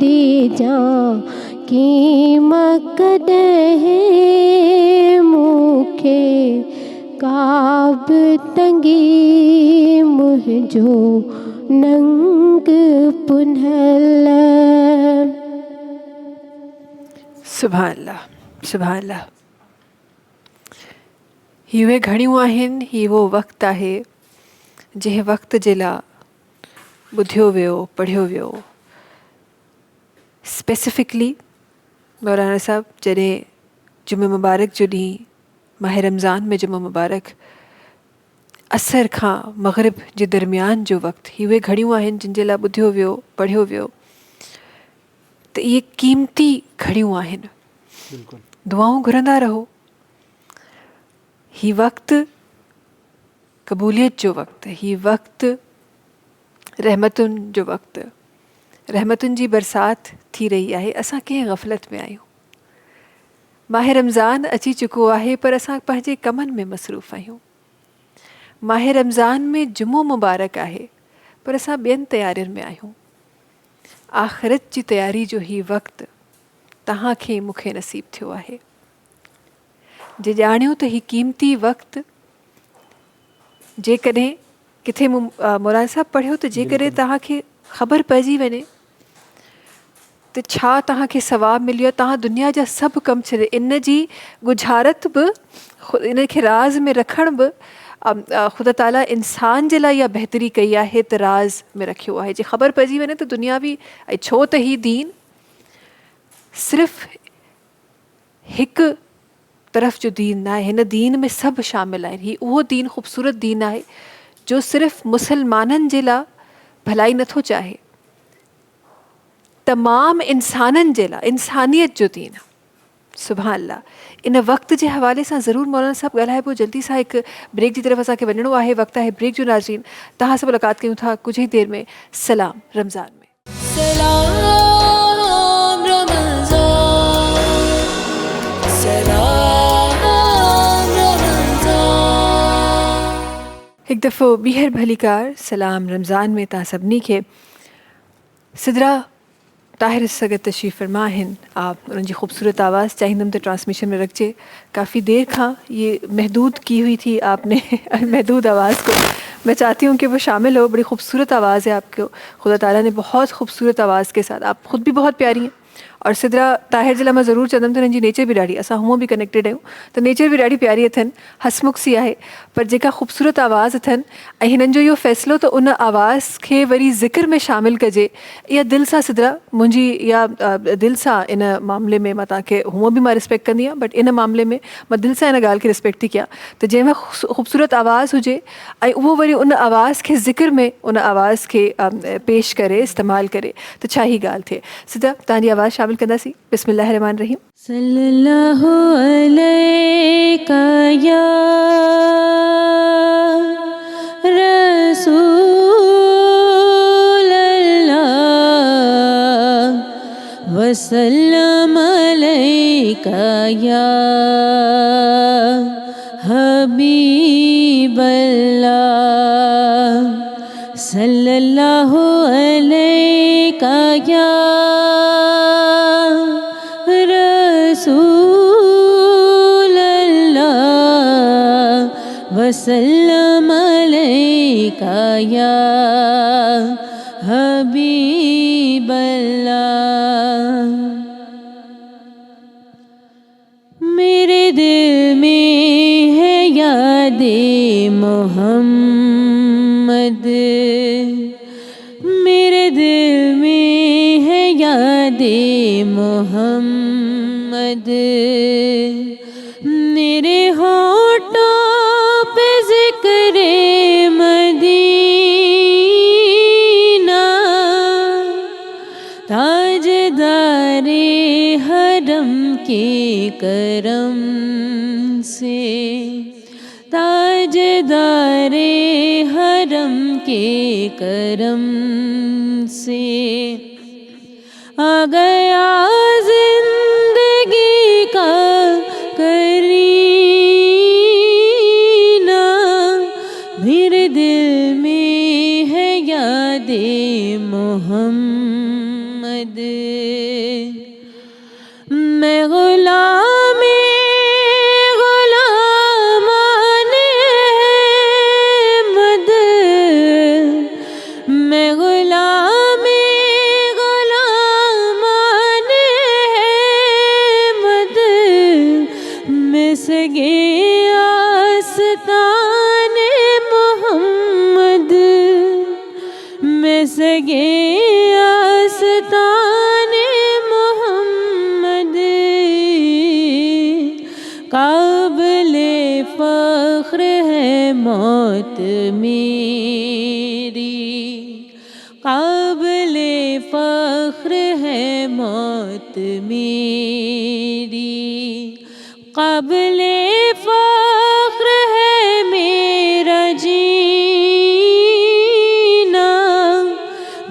ॾिजां कीम कॾहिं मूंखे काब तंगी मुंहिंजो नंग पुनल। सुभान अल्लाह, सुभान अल्लाह। ही उहे घड़ियूं आहिनि, ही वो वक़्तु आहे जंहिं वक़्त जे लाइ ॿुधियो वियो, पढ़ियो वियो। स्पेसिफिकली मौलाना साहब जॾहिं जुमे मुबारक जो ॾींहुं माह रमज़ान में जुमे मुबारक असर खां मग़रिब जे दरमियान जो वक़्तु, ही उहे घड़ियूं आहिनि जिन जे लाइ ॿुधियो वियो, पढ़ियो वियो। त इहे क़ीमती घड़ियूं आहिनि। दुआऊं घुरंदा रहो। ही वक़्तु क़बूलियत जो वक़्तु, ही वक़्तु रहमतुनि जो वक़्तु, रहमतुनि जी बरसात थी रही आहे। असां कंहिं ग़फ़लत में आहियूं। माह रमज़ान अची चुको आहे पर असां पंहिंजे कमनि में मसरूफ़ आहियूं। माह रमज़ान में जुमो मुबारक आहे पर असां ॿियनि तयारियुनि में आहियूं। आख़िरत जी तयारी जो ही वक़्तु तव्हांखे मूंखे नसीब थियो आहे। जे ॼाणियो त ही क़ीमती वक़्तु जेकॾहिं किथे मौलाना साहब पढ़ियो त जेकॾहिं तव्हांखे ख़बर पइजी वञे त छा तव्हांखे सवाबु मिलियो, तव्हां दुनिया जा सभु कमु छॾे इन जी गुज़ारत बि इन खे राज़ में रखण बि ख़ुदा ताला इंसान जे लाइ इहा बहितरी कई आहे त राज़ में रखियो आहे। जे ख़बर पइजी वञे त दुनियावी ऐं छो त ही दीन सिर्फ़ु हिकु तरफ़ जो दीन न आहे, हिन दीन में सभु शामिल आहिनि। ही उहो दीन ख़ूबसूरत दीन आहे जो सिर्फ़ु मुसलमाननि जे लाइ भलाई नथो चाहे, तमामु इंसाननि जे लाइ इंसानियत जो दीन आहे। सुभान अल्लाह। इन वक़्त जे हवाले सां ज़रूरु मौलाना साहब ॻाल्हाइबो। जल्दी सां हिकु ब्रेक जी तरफ़ असांखे वञिणो आहे। वक़्तु आहे ब्रेक जो। नाज़रीन तव्हां सां मुलाक़ात कयूं था कुझु ई देरि में सलाम रमज़ान में। हिकु दफ़ो ॿीहर भलीकार सलाम रमज़ान में तव्हां सभिनी खे। सिदरा ताहिर सगत तशरीफ़ फरमा आहिनि। आप उन्हनि जी ख़ूबसूरत आवाज़ चाहींदमि त ट्रांसमिशन में रखिजे। काफ़ी देर खां ये महदूद की हुई थी आपने महदूद आवाज़ को। मैं चाहती हूँ कि वो शामिल हो। बड़ी खूबसूरत आवाज़ है आपको, खुदा ताला ने बहुत खूबसूरत आवाज़ के साथ, आप ख़ुद भी बहुत प्यारी हैं। और सिदरा ताहिर जे लाइ मां ज़रूरु चवंदमि त हिननि जी नेचर बि ॾाढी, असां हूअं बि कनेक्टेड आहियूं त नेचर बि ॾाढी प्यारी अथनि, हसमुख सी आहे। पर जेका ख़ूबसूरत आवाज़ अथनि ऐं हिननि जो इहो फ़ैसिलो त उन आवाज़ खे वरी ज़िक्र में शामिलु कजे, इहा दिलि सां सिदरा मुंहिंजी इहा दिलि सां इन मामले में मां तव्हांखे हूअं बि मां रिस्पेक्ट कंदी आहियां, बट इन मामले में मां दिलि सां इन ॻाल्हि खे रिस्पेक्ट थी कयां त जंहिंमें ख़ूबसूरत आवाज़ हुजे ऐं उहो वरी उन आवाज़ खे ज़िक्र में उन आवाज़ खे पेश करे, इस्तेमालु करे त छा ई ॻाल्हि थिए। सिदा तव्हांजी आवाज़ शामिलु कंदासीं। बिस्मिल्लाहिर्रहमानिर्रहीम। सल्लल्लाहु अलैका या रसूल अल्लाह حبیب اللہ صلی اللہ علیہ یا رسول اللہ وسلم علیہ یا حبیب اللہ. میرے دل میں ہے یاد محمد، میرے دل میں ہے یاد محمد، میرے ہونٹوں پہ ذکر مدینہ، تاجدار حرم کے کرم سے، تاجدار حرم کے کرم سے آ گیا زندگی کا کرینہ. میرے دل میں ہے یاد محمد، میں غلام غلامان احمد، میں غلام غلامان احمد، میں سگے آستان محمد، میں سگے آستان محمد، قابل فخر ہے موت میری، قابل فخر ہے موت میری، قابل فخر ہے میرا جینا.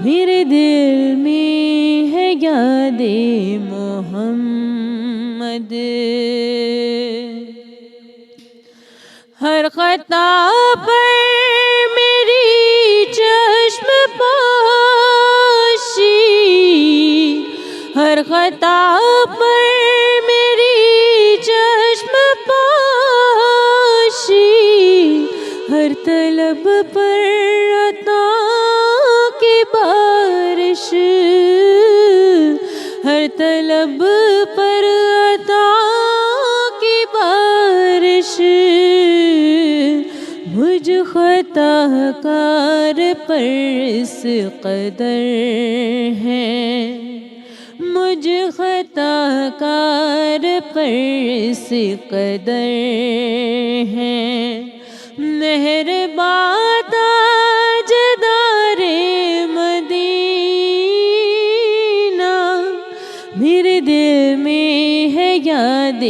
میرے دل میں ہے یاد محمد، ہر خطا پر میری چشم پوشی، ہر خطا پر میری چشم پوشی، ہر طلب پر عطا کی بارش، ہر طلب پر عطا کی بارش، مجھ خطا کار پر اس قدر ہے، مجھ خطا کار پر اس قدر ہے، مہربان تاجدار مدینہ. میرے دل میں ہے یاد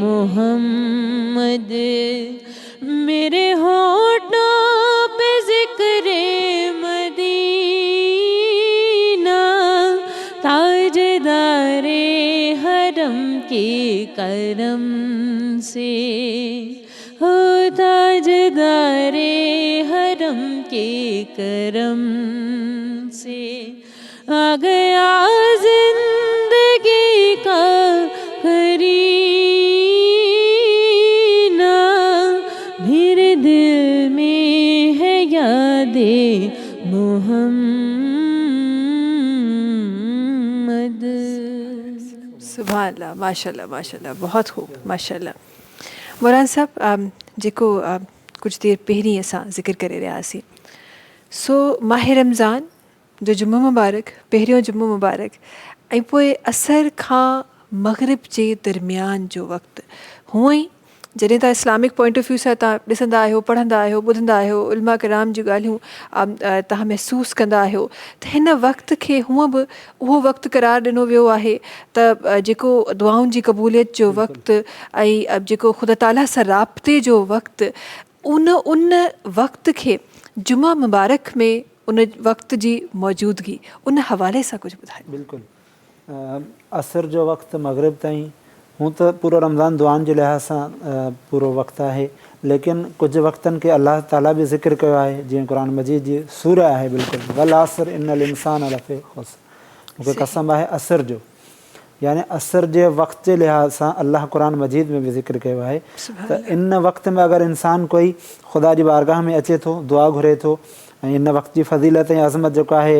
محمد، میرے ہونٹوں پہ ذکر مدینہ، تاجدار حرم کے کرم سے، ہو تاجدار حرم کے کرم سے آ گیا زندگی کا کرینہ. میرے دل میں ہے یاد محمد. سبحان اللہ، ماشاء اللہ ماشاء اللہ، بہت خوب ماشاء اللہ. مولانا صاحب जेको कुछ देर पहिरीं असां ज़िक्र करे रहियासीं, सो माह रमज़ान जो जुमो मुबारक, पहिरियों जुमो मुबारक, ऐं पोइ असर खां मग़रिब जे दरमियान जो वक़्तु, हूअं ई जॾहिं तव्हां इस्लामिक पॉइंट ऑफ व्यू सां तव्हां ॾिसंदा आहियो, पढ़ंदा आहियो, ॿुधंदा आहियो, उलमा किराम जूं ॻाल्हियूं तव्हां महसूसु कंदा आहियो, त हिन वक़्त खे हूअं बि उहो वक़्तु क़रार ॾिनो वियो आहे त जेको दुआउनि जी क़बूलियत जो वक़्तु ऐं जेको ख़ुदा ताला सां राब्ते जो वक़्तु, उन वक़्त खे जुमा मुबारक में उन वक़्त जी मौजूदगी, उन हवाले सां कुझु ॿुधायो. बिल्कुलु असर जो वक़्तु मग़रिब ताईं हूँ तो पूरो रमज़ान दुआनि जे लिहाज़ सां पूरो वक़्तु आहे, लेकिन कुझु वक़्तनि खे अलाह ताला बि ज़िक्र कयो आहे, जीअं क़ुर मजीद जी सूरह आहे बिल्कुलु, वल आसिर इन्नल इंसान लफ़ी ख़ुस्र, मूंखे कसम आहे असर जो, यानी असर जे वक़्त जे लिहाज़ सां अलाह क़ुर मजीद में बि ज़िक्र कयो आहे त इन वक़्त में अगरि इंसान कोई ख़ुदा जी बारगाह में अचे थो, दुआ घुरे थो, ऐं इन वक़्त जी फ़ज़ीलत ऐं अज़मत जेको आहे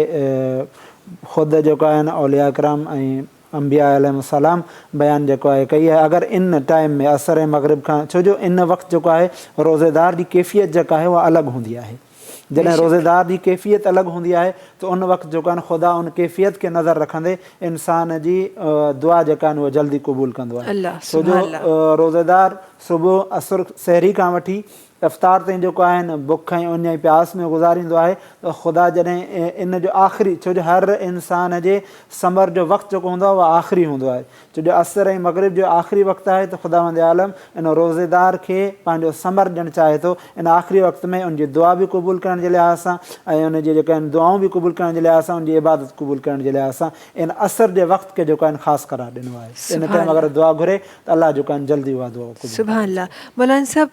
ख़ुदि जेको आहे औलिया किराम ऐं अंबिया अलैहिस्सलाम बयानु जेको आहे कई आहे, अगरि इन टाइम में असर ऐं मग़रिब खां, छो जो इन वक़्तु जेको आहे रोज़ेदार जी कैफ़ियत जेका आहे उहा अलॻि हूंदी आहे। जॾहिं रोज़ेदार जी कैफ़ियत अलॻि हूंदी आहे त उन वक़्तु जेको आहे ख़ुदा उन कैफ़ियत खे नज़र रखंदे इंसान जी दुआ जेका आहिनि उहा जल्दी क़बूल कंदो आहे। छो जो रोज़ेदार सुबुह असुर सहरी खां वठी इफ़्तार ताईं जेको आहे न बुख ऐं उन प्यास में गुज़ारींदो आहे, त ख़ुदा जॾहिं इन जो आख़िरी, छो जो हर इंसान जे समर जो वक़्तु जेको हूंदो आहे उहो आख़िरी हूंदो आहे, छो जो असर ऐं मग़रिब जो आख़िरी वक़्तु आहे, त ख़ुदावंद आलम इन रोज़ेदार खे पंहिंजो समर ॾियणु चाहे थो इन आख़िरी वक़्त में उनजी दुआ बि क़बूल करण जे लिहाज़ सां ऐं उनजी जेके आहिनि दुआऊं बि क़बूल करण जे लिहाज़ सां, उनजी इबादत क़बूल करण जे लिहाज़ सां इन असर जे वक़्तु खे जेको आहिनि ख़ासि करार ॾिनो आहे। इन टाइम अगरि दुआ घुरे त अलाह जेको आहिनि जल्दी उहा दुआ क़बूल। सुभान अल्लाह। मौलाना साहब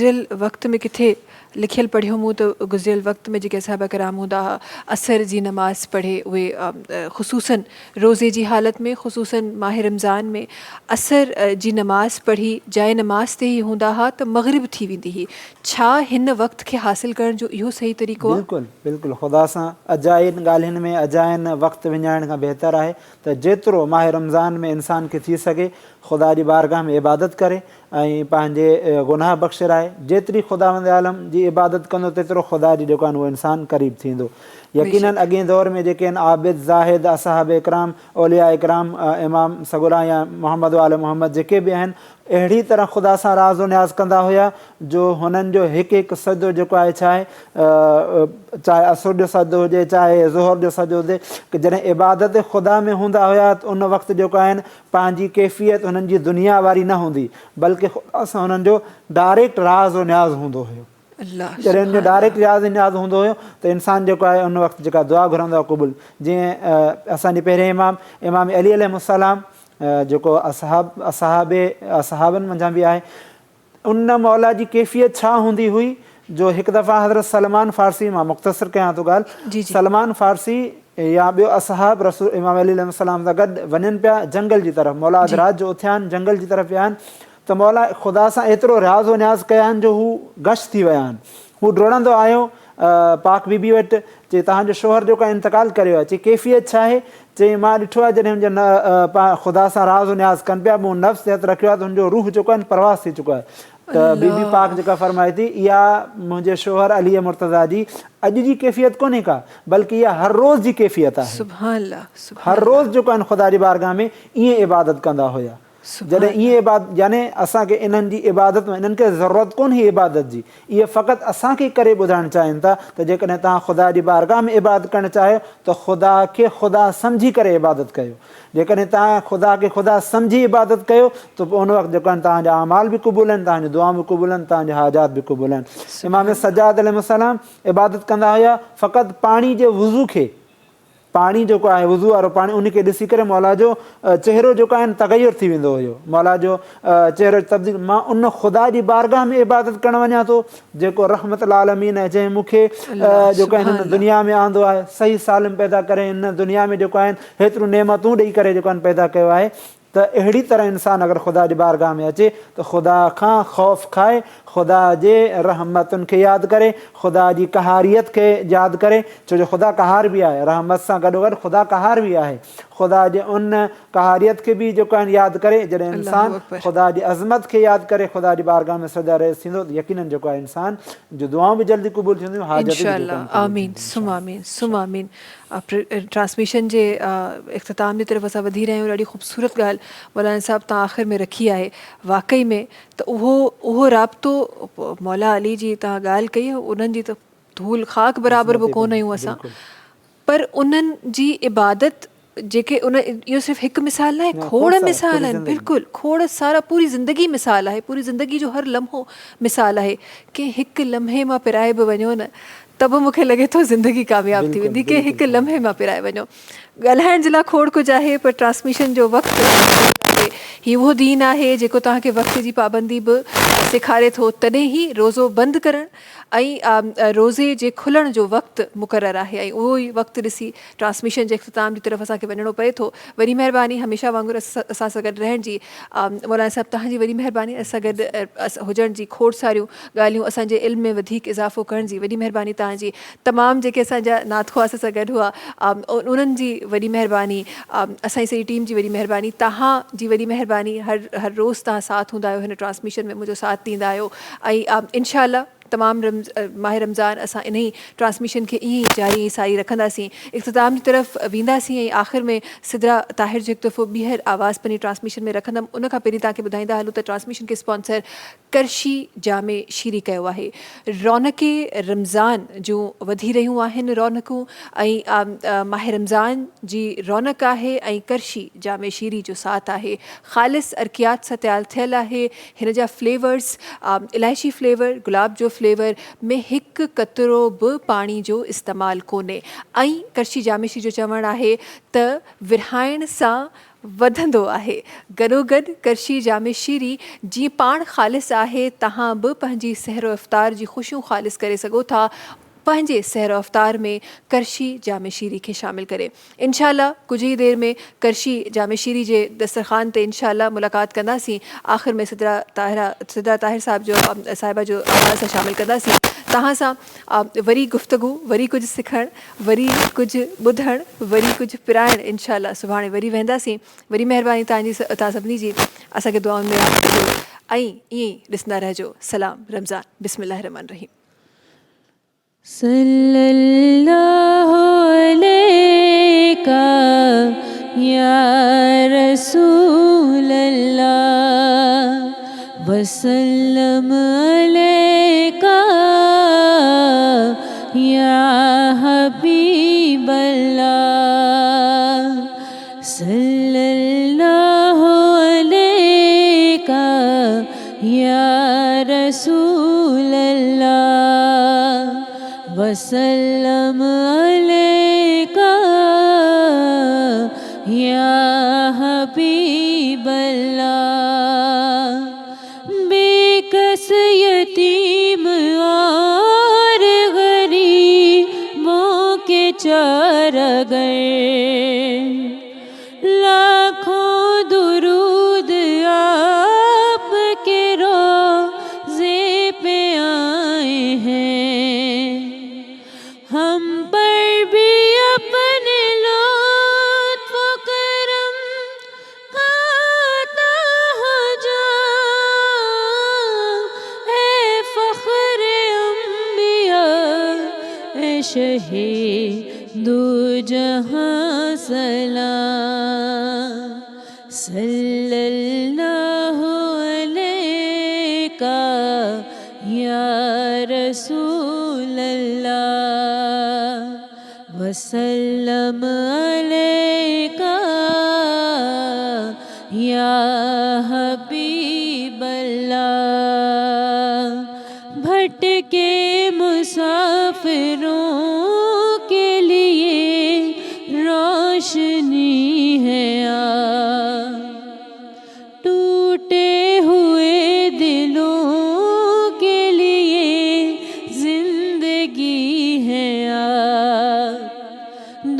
गुज़िरियल वक़्त में किथे लिखियल पढ़ियो मूं त गुज़िरियल वक़्त में जेके साहिबा कराम हूंदा हुआ असर जी नमाज़ पढ़े, उहे ख़ुसूसन रोज़े जी हालत में, ख़ुसूसन माह रमज़ान में असर जी नमाज़ पढ़ी जाए नमाज़ ते ई हूंदा हुआ त मग़रिब थी वेंदी हुई। छा हिन वक़्त खे हासिल करण जो इहो सही तरीक़ो आहे? बिल्कुलु बिल्कुलु, ख़ुदा सां अजाइन ॻाल्हियुनि में अजाइन वक़्तु विञाइण खां बहितर आहे त जेतिरो माह रमज़ान में इंसान खे थी सघे ख़ुदा जी बारगाह में इबादत करे ऐं पंहिंजे गुनाह बख़्शिराए। जेतिरी ख़ुदावंद आलम जी इबादत कंदो तेतिरो ख़ुदा जी जेको आहे उहो इंसानु क़रीब थींदो। यकीनन अॻे दौर में जेके आहिनि आबिद ज़ाहिद असहाब इकराम औलिया इकराम इमाम सगुरा या मोहम्मद वाल मोहम्मद जेके बि आहिनि अहिड़ी तरह ख़ुदा सां राज़ो न्याज़ कंदा हुया जो हुननि जो हिकु हिकु सजदो जेको आहे चाहे असुर जो सजदो हुजे चाहे ज़ोहर जो सजदो हुजे, की जॾहिं इबादत ख़ुदा में हूंदा हुया त उन वक़्तु जेको आहिनि पंहिंजी कैफ़ियत हुननि जी दुनिया वारी न हूंदी, बल्कि ख़ुदा सां हुननि जो डायरेक्ट राज़ो न्याज़ हूंदो हुयो। जॾहिं हुनजो डायरेक्ट राज़ न्याज़ हूंदो हुयो त इंसानु जेको आहे उन वक़्तु जेका दुआ घुरंदो आहे क़बूल। जीअं असांजे पहिरें इमाम अली अलैहिस्सलाम जेको असहाबनि मंझां बि आहे, उन मौला जी कैफ़ियत छा हूंदी हुई जो हिकु दफ़ा हज़रत सलमान फ़ारसी, मां मुख़्तसर कयां थो ॻाल्हि, सलमान फ़ारसी या ॿियो असहाब रसूल इमाम अली अलैहिस्सलाम सां गॾु वञनि पिया जंगल जी तरफ़, मौला अदराज जो उथिया आहिनि जंगल जी तरफ़ विया आहिनि, त मौला ख़ुदा सां एतिरो रियाज़ो न्याज़ कया आहिनि जो हू गश थी विया आहिनि। हू डोड़ंदो आयो पाक बीबी वटि, चई तव्हांजो शोहर जेको आहे इंतकाल करे वियो आहे। चई कैफ़ियत छा आहे? चई मां ॾिठो आहे जॾहिं हुनजो ख़ुदा सां राज़ो न्याज़ कनि पिया, मूं नफ़्स ते हथु रखियो आहे त हुनजो रूह जेको आहे परवास थी चुको आहे। त बीबी पाक जेका फरमाए थी इहा मुंहिंजे शोहर अली मुर्तज़ा जी अॼु जी कैफ़ियत कोन्हे का, बल्कि इहा हर रोज़ जी कैफ़ियत आहे। हर रोज़ जेको आहिनि ख़ुदा जी बारगाह में ईअं इबादत कंदा हुया। जॾहिं ईअं इबादत, यानी असांखे इन्हनि जी इबादत में इन्हनि खे ज़रूरत कोन्हे इबादत जी, इहे फ़क़ति असांखे करे ॿुधाइणु चाहिनि था त जेकॾहिं तव्हां ख़ुदा जी बारगाह में इबादत करणु चाहियो त ख़ुदा खे ख़ुदा सम्झी करे इबादत कयो। जेकॾहिं तव्हां ख़ुदा खे ख़ुदा सम्झी इबादत कयो त पोइ उन वक़्तु जेको आहिनि तव्हांजा अमाल बि क़बूल आहिनि, तव्हांजी दुआऊं बि क़बूल आहिनि, तव्हांजा हाजात बि क़बूल आहिनि। इमाम सज्जाद अलैहिस्सलाम इबादत कंदा हुया फ़क़ति पाणी जे वुज़ू खे, पाणी जेको आहे वुज़ू वारो पाणी, उनखे ॾिसी करे मौला जो चहिरो जेको आहे तग़युर थी वेंदो हुयो, मौला जो चहिरो तब्दील। मां उन ख़ुदा जी बारगाह में इबादत करणु वञा थो जेको रहमतुल आलमीन आहे, जंहिं मूंखे जेको आहे हिन दुनिया में आंदो आहे, सही सालिम पैदा करे हिन दुनिया में जेको आहिनि हेतिरियूं नेमतूं ॾेई करे जेको आहिनि पैदा कयो आहे। त अहिड़ी तरह इंसानु अगरि ख़ुदा जी बारगाह में अचे त ख़ुदा खां ख़ौफ़ खाए, ख़ुदा जे रहमतुनि खे यादि करे, ख़ुदा जी कहारियत खे यादि करे, छो जो ख़ुदा कहार बि आहे, रहमत सां गॾोगॾु ख़ुदा कहार बि आहे। ख़ुदा जे उन कहारियत खे बि जेको आहिनि यादि करे, जॾहिं इंसानु ख़ुदा जी अज़मत खे यादि करे ख़ुदा जी बारगाह में सजा रेज़ थींदो त यकीनन जेको आहे इंसान जो दुआऊं बि जल्दी क़बूल थींदियूं, इंशाअल्लाह। आमीन सुम आमीन सुम आमीन। ट्रांसमिशन जे इख़्तिताम जी तरफ़ असां वधी रहिया आहियूं। ॾाढी ख़ूबसूरत ॻाल्हि मौलाना साहिबु तव्हां आख़िर में रखी आहे। वाक़ई में त उहो राब्तो मौला अली जी तव्हां ॻाल्हि कई, उन्हनि जी त धूल ख़ाक बराबरि बि कोन आहियूं असां, पर उन्हनि जी इबादत जेके उन, इहो सिर्फ़ु हिकु मिसाल न आहे, खोड़ मिसाल आहिनि। बिल्कुलु खोड़ सारा, पूरी ज़िंदगी मिसाल आहे, पूरी ज़िंदगी जो हर लम्हो मिसाल आहे। कि हिकु लम्हे मां पिराए बि वञो न त बि मूंखे लॻे थो ज़िंदगी कामयाबु थी वेंदी, कि हिकु लम्हे मां पिराए वञो। ॻाल्हाइण जे लाइ खोड़ कुझु आहे, पर ट्रांसमिशन जो वक़्तु आहे ही उहो दीन आहे जेको तव्हांखे वक़्त जी पाबंदी बि सेखारे थो। तॾहिं ई रोज़ो बंदि करणु ऐं रोज़े जे खुलण जो वक़्तु मुक़ररु आहे ऐं उहो ई वक़्तु ॾिसी ट्रांसमिशन जे इख़्तिताम जी तरफ़ असांखे वञिणो पए थो। वरी महिरबानी हमेशह वांगुरु असां सां गॾु रहण जी। मौलाना साहिबु तव्हांजी वरी महिरबानी असां गॾु हुजण जी, खोड़ सारियूं ॻाल्हियूं असांजे इल्म में वधीक इज़ाफ़ो करण जी वॾी महिरबानी तव्हांजी। तमामु जेके असांजा नातख़्वास सां गॾु हुआ उन्हनि जी वॾी महिरबानी, असांजी सॼी टीम जी वॾी महिरबानी, तव्हांजी वॾी महिरबानी। हर रोज़ तव्हां साथ हूंदा आहियो, हिन ट्रांसमिशन में मुंहिंजो साथ ॾींदा आहियो ऐं इंशा अल्लाह तमामु माह रमज़ान असां इन ई ट्रांसमिशन खे ईअं ई जारी सारी रखंदासीं, इख़्तिताम जी तरफ़ वेंदासीं ऐं आख़िर में सिदरा ताहिर जो हिकु दफ़ो ॿीहर आवाज़ पंहिंजी ट्रांसमिशन में रखंदमि। उन खां पहिरीं तव्हांखे ॿुधाईंदा हलूं त ट्रांसमिशन खे स्पॉन्सर करशी जामे शीरी कयो आहे। रौनके रमज़ान जूं वधी रहियूं आहिनि रौनकूं ऐं माह रमज़ान जी रौनक आहे ऐं करशी जामे शीरी जो साथ आहे। ख़ालिस अर्कियात सां तयारु थियल आहे। हिन जा फ्लेवर्स इलायची फ्लेवर, गुलाब जो फ्लेवर में हिकु कतरो बि पाणी जो इस्तेमालु कोन्हे ऐं करशी जामे शीरी जो चवणु आहे त विरहाइण सां वधंदो आहे। गॾोगॾु करशी जामे शीरी जीअं पाण ख़ालिस आहे, तव्हां बि पंहिंजी सहरो इफ़्तार जी ख़ुशियूं ख़ालिस करे सघो था पंहिंजे सहरो इफ़्तार में करशी जामे शीरी खे शामिलु करे। इंशाअल्लाह कुझु ई देरि में करशी जामे शीरी जे दस्तरख़ान ते इंशाअल्लाह मुलाक़ात कंदासीं। आख़िर में सिदरा ताहिर साहिबा जो आवाज़ सां शामिलु कंदासीं। तव्हां सां वरी गुफ़्तगू, वरी कुझु सिखणु, वरी कुझु ॿुधणु, वरी कुझु पिराइणु इंशाअल्लाह सुभाणे वरी वेंदासीं। वरी महिरबानी तव्हां सभिनी जी असांखे दुआउनि में यादि कजो ऐं ईअं ई ॾिसंदा रहिजो। सलाम रमज़ान। बिस्मिल्लाहिर रहमानिर रहीम। सल्लल्लाहु अलैका या रसूल अल्लाह वसल्लम अलैका या हबीब अल्लाह सल्लल्लाहु अलैका या रसूल अल्लाह वसल्लम अलैका या हबीब अल्लाह। बेकस यतीम और गरीबों के चारागर लाखों दुरूद आपके रोज़े पे आए हैं। हम पर भी अपने लुत्फ़ व करम का अता हो जा। ए फ़ख्र अंबिया, ए शहीदो जहां सलाम। सल्लल्लाहु अलैका या रसूल अल्लाह वसल्लम अलैका या हबीब अल्लाह। भटके मुसाफिरों के लिए रोशनी है टूटे हुए दिलों के लिए जिंदगी है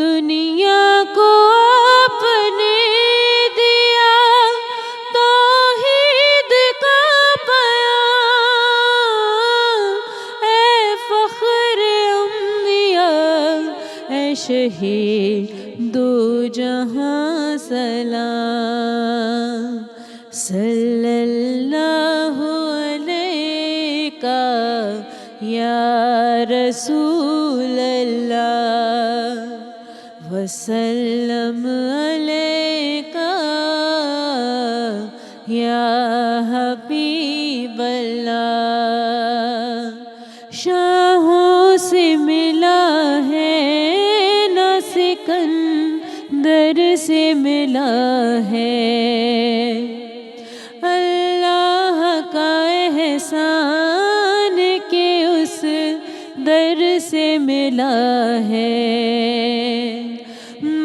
दुनिया को आपने दिया तौहीद का बयान। ए फ़ख्र अंबिया, ए शहीदो जहां सलाम। सल्लल्लाहु अलैका या रसूल अल्लाह वसल्लम अलैका या हबीब अल्लाह। शाहों से मिला है न सिकंदर से मिला है। अल्लाह का एहसान के उस दर से मिला है।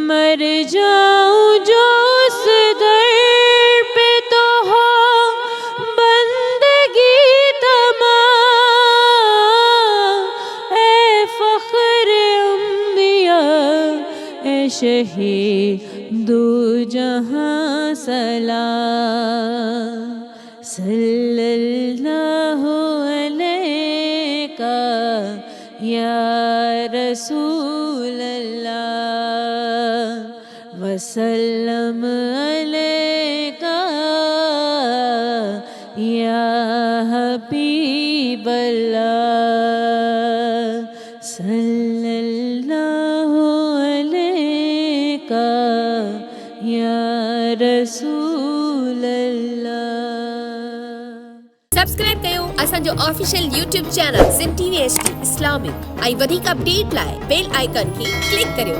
मर जाऊं जो उस दर शहीदो जहां सलाम सल्लल्लाहु अलैका या रसूल अल्लाह वसल्लम अलैका या हबीब अल्लाह सल्लल्लाहु अलैका या रसूल अल्लाह। सब्सक्राइब कयो असांजो official YouTube channel SIM TV HD Islamic ऐं वधीक अपडेट लाइ बेल आइकन खे क्लिक करियो।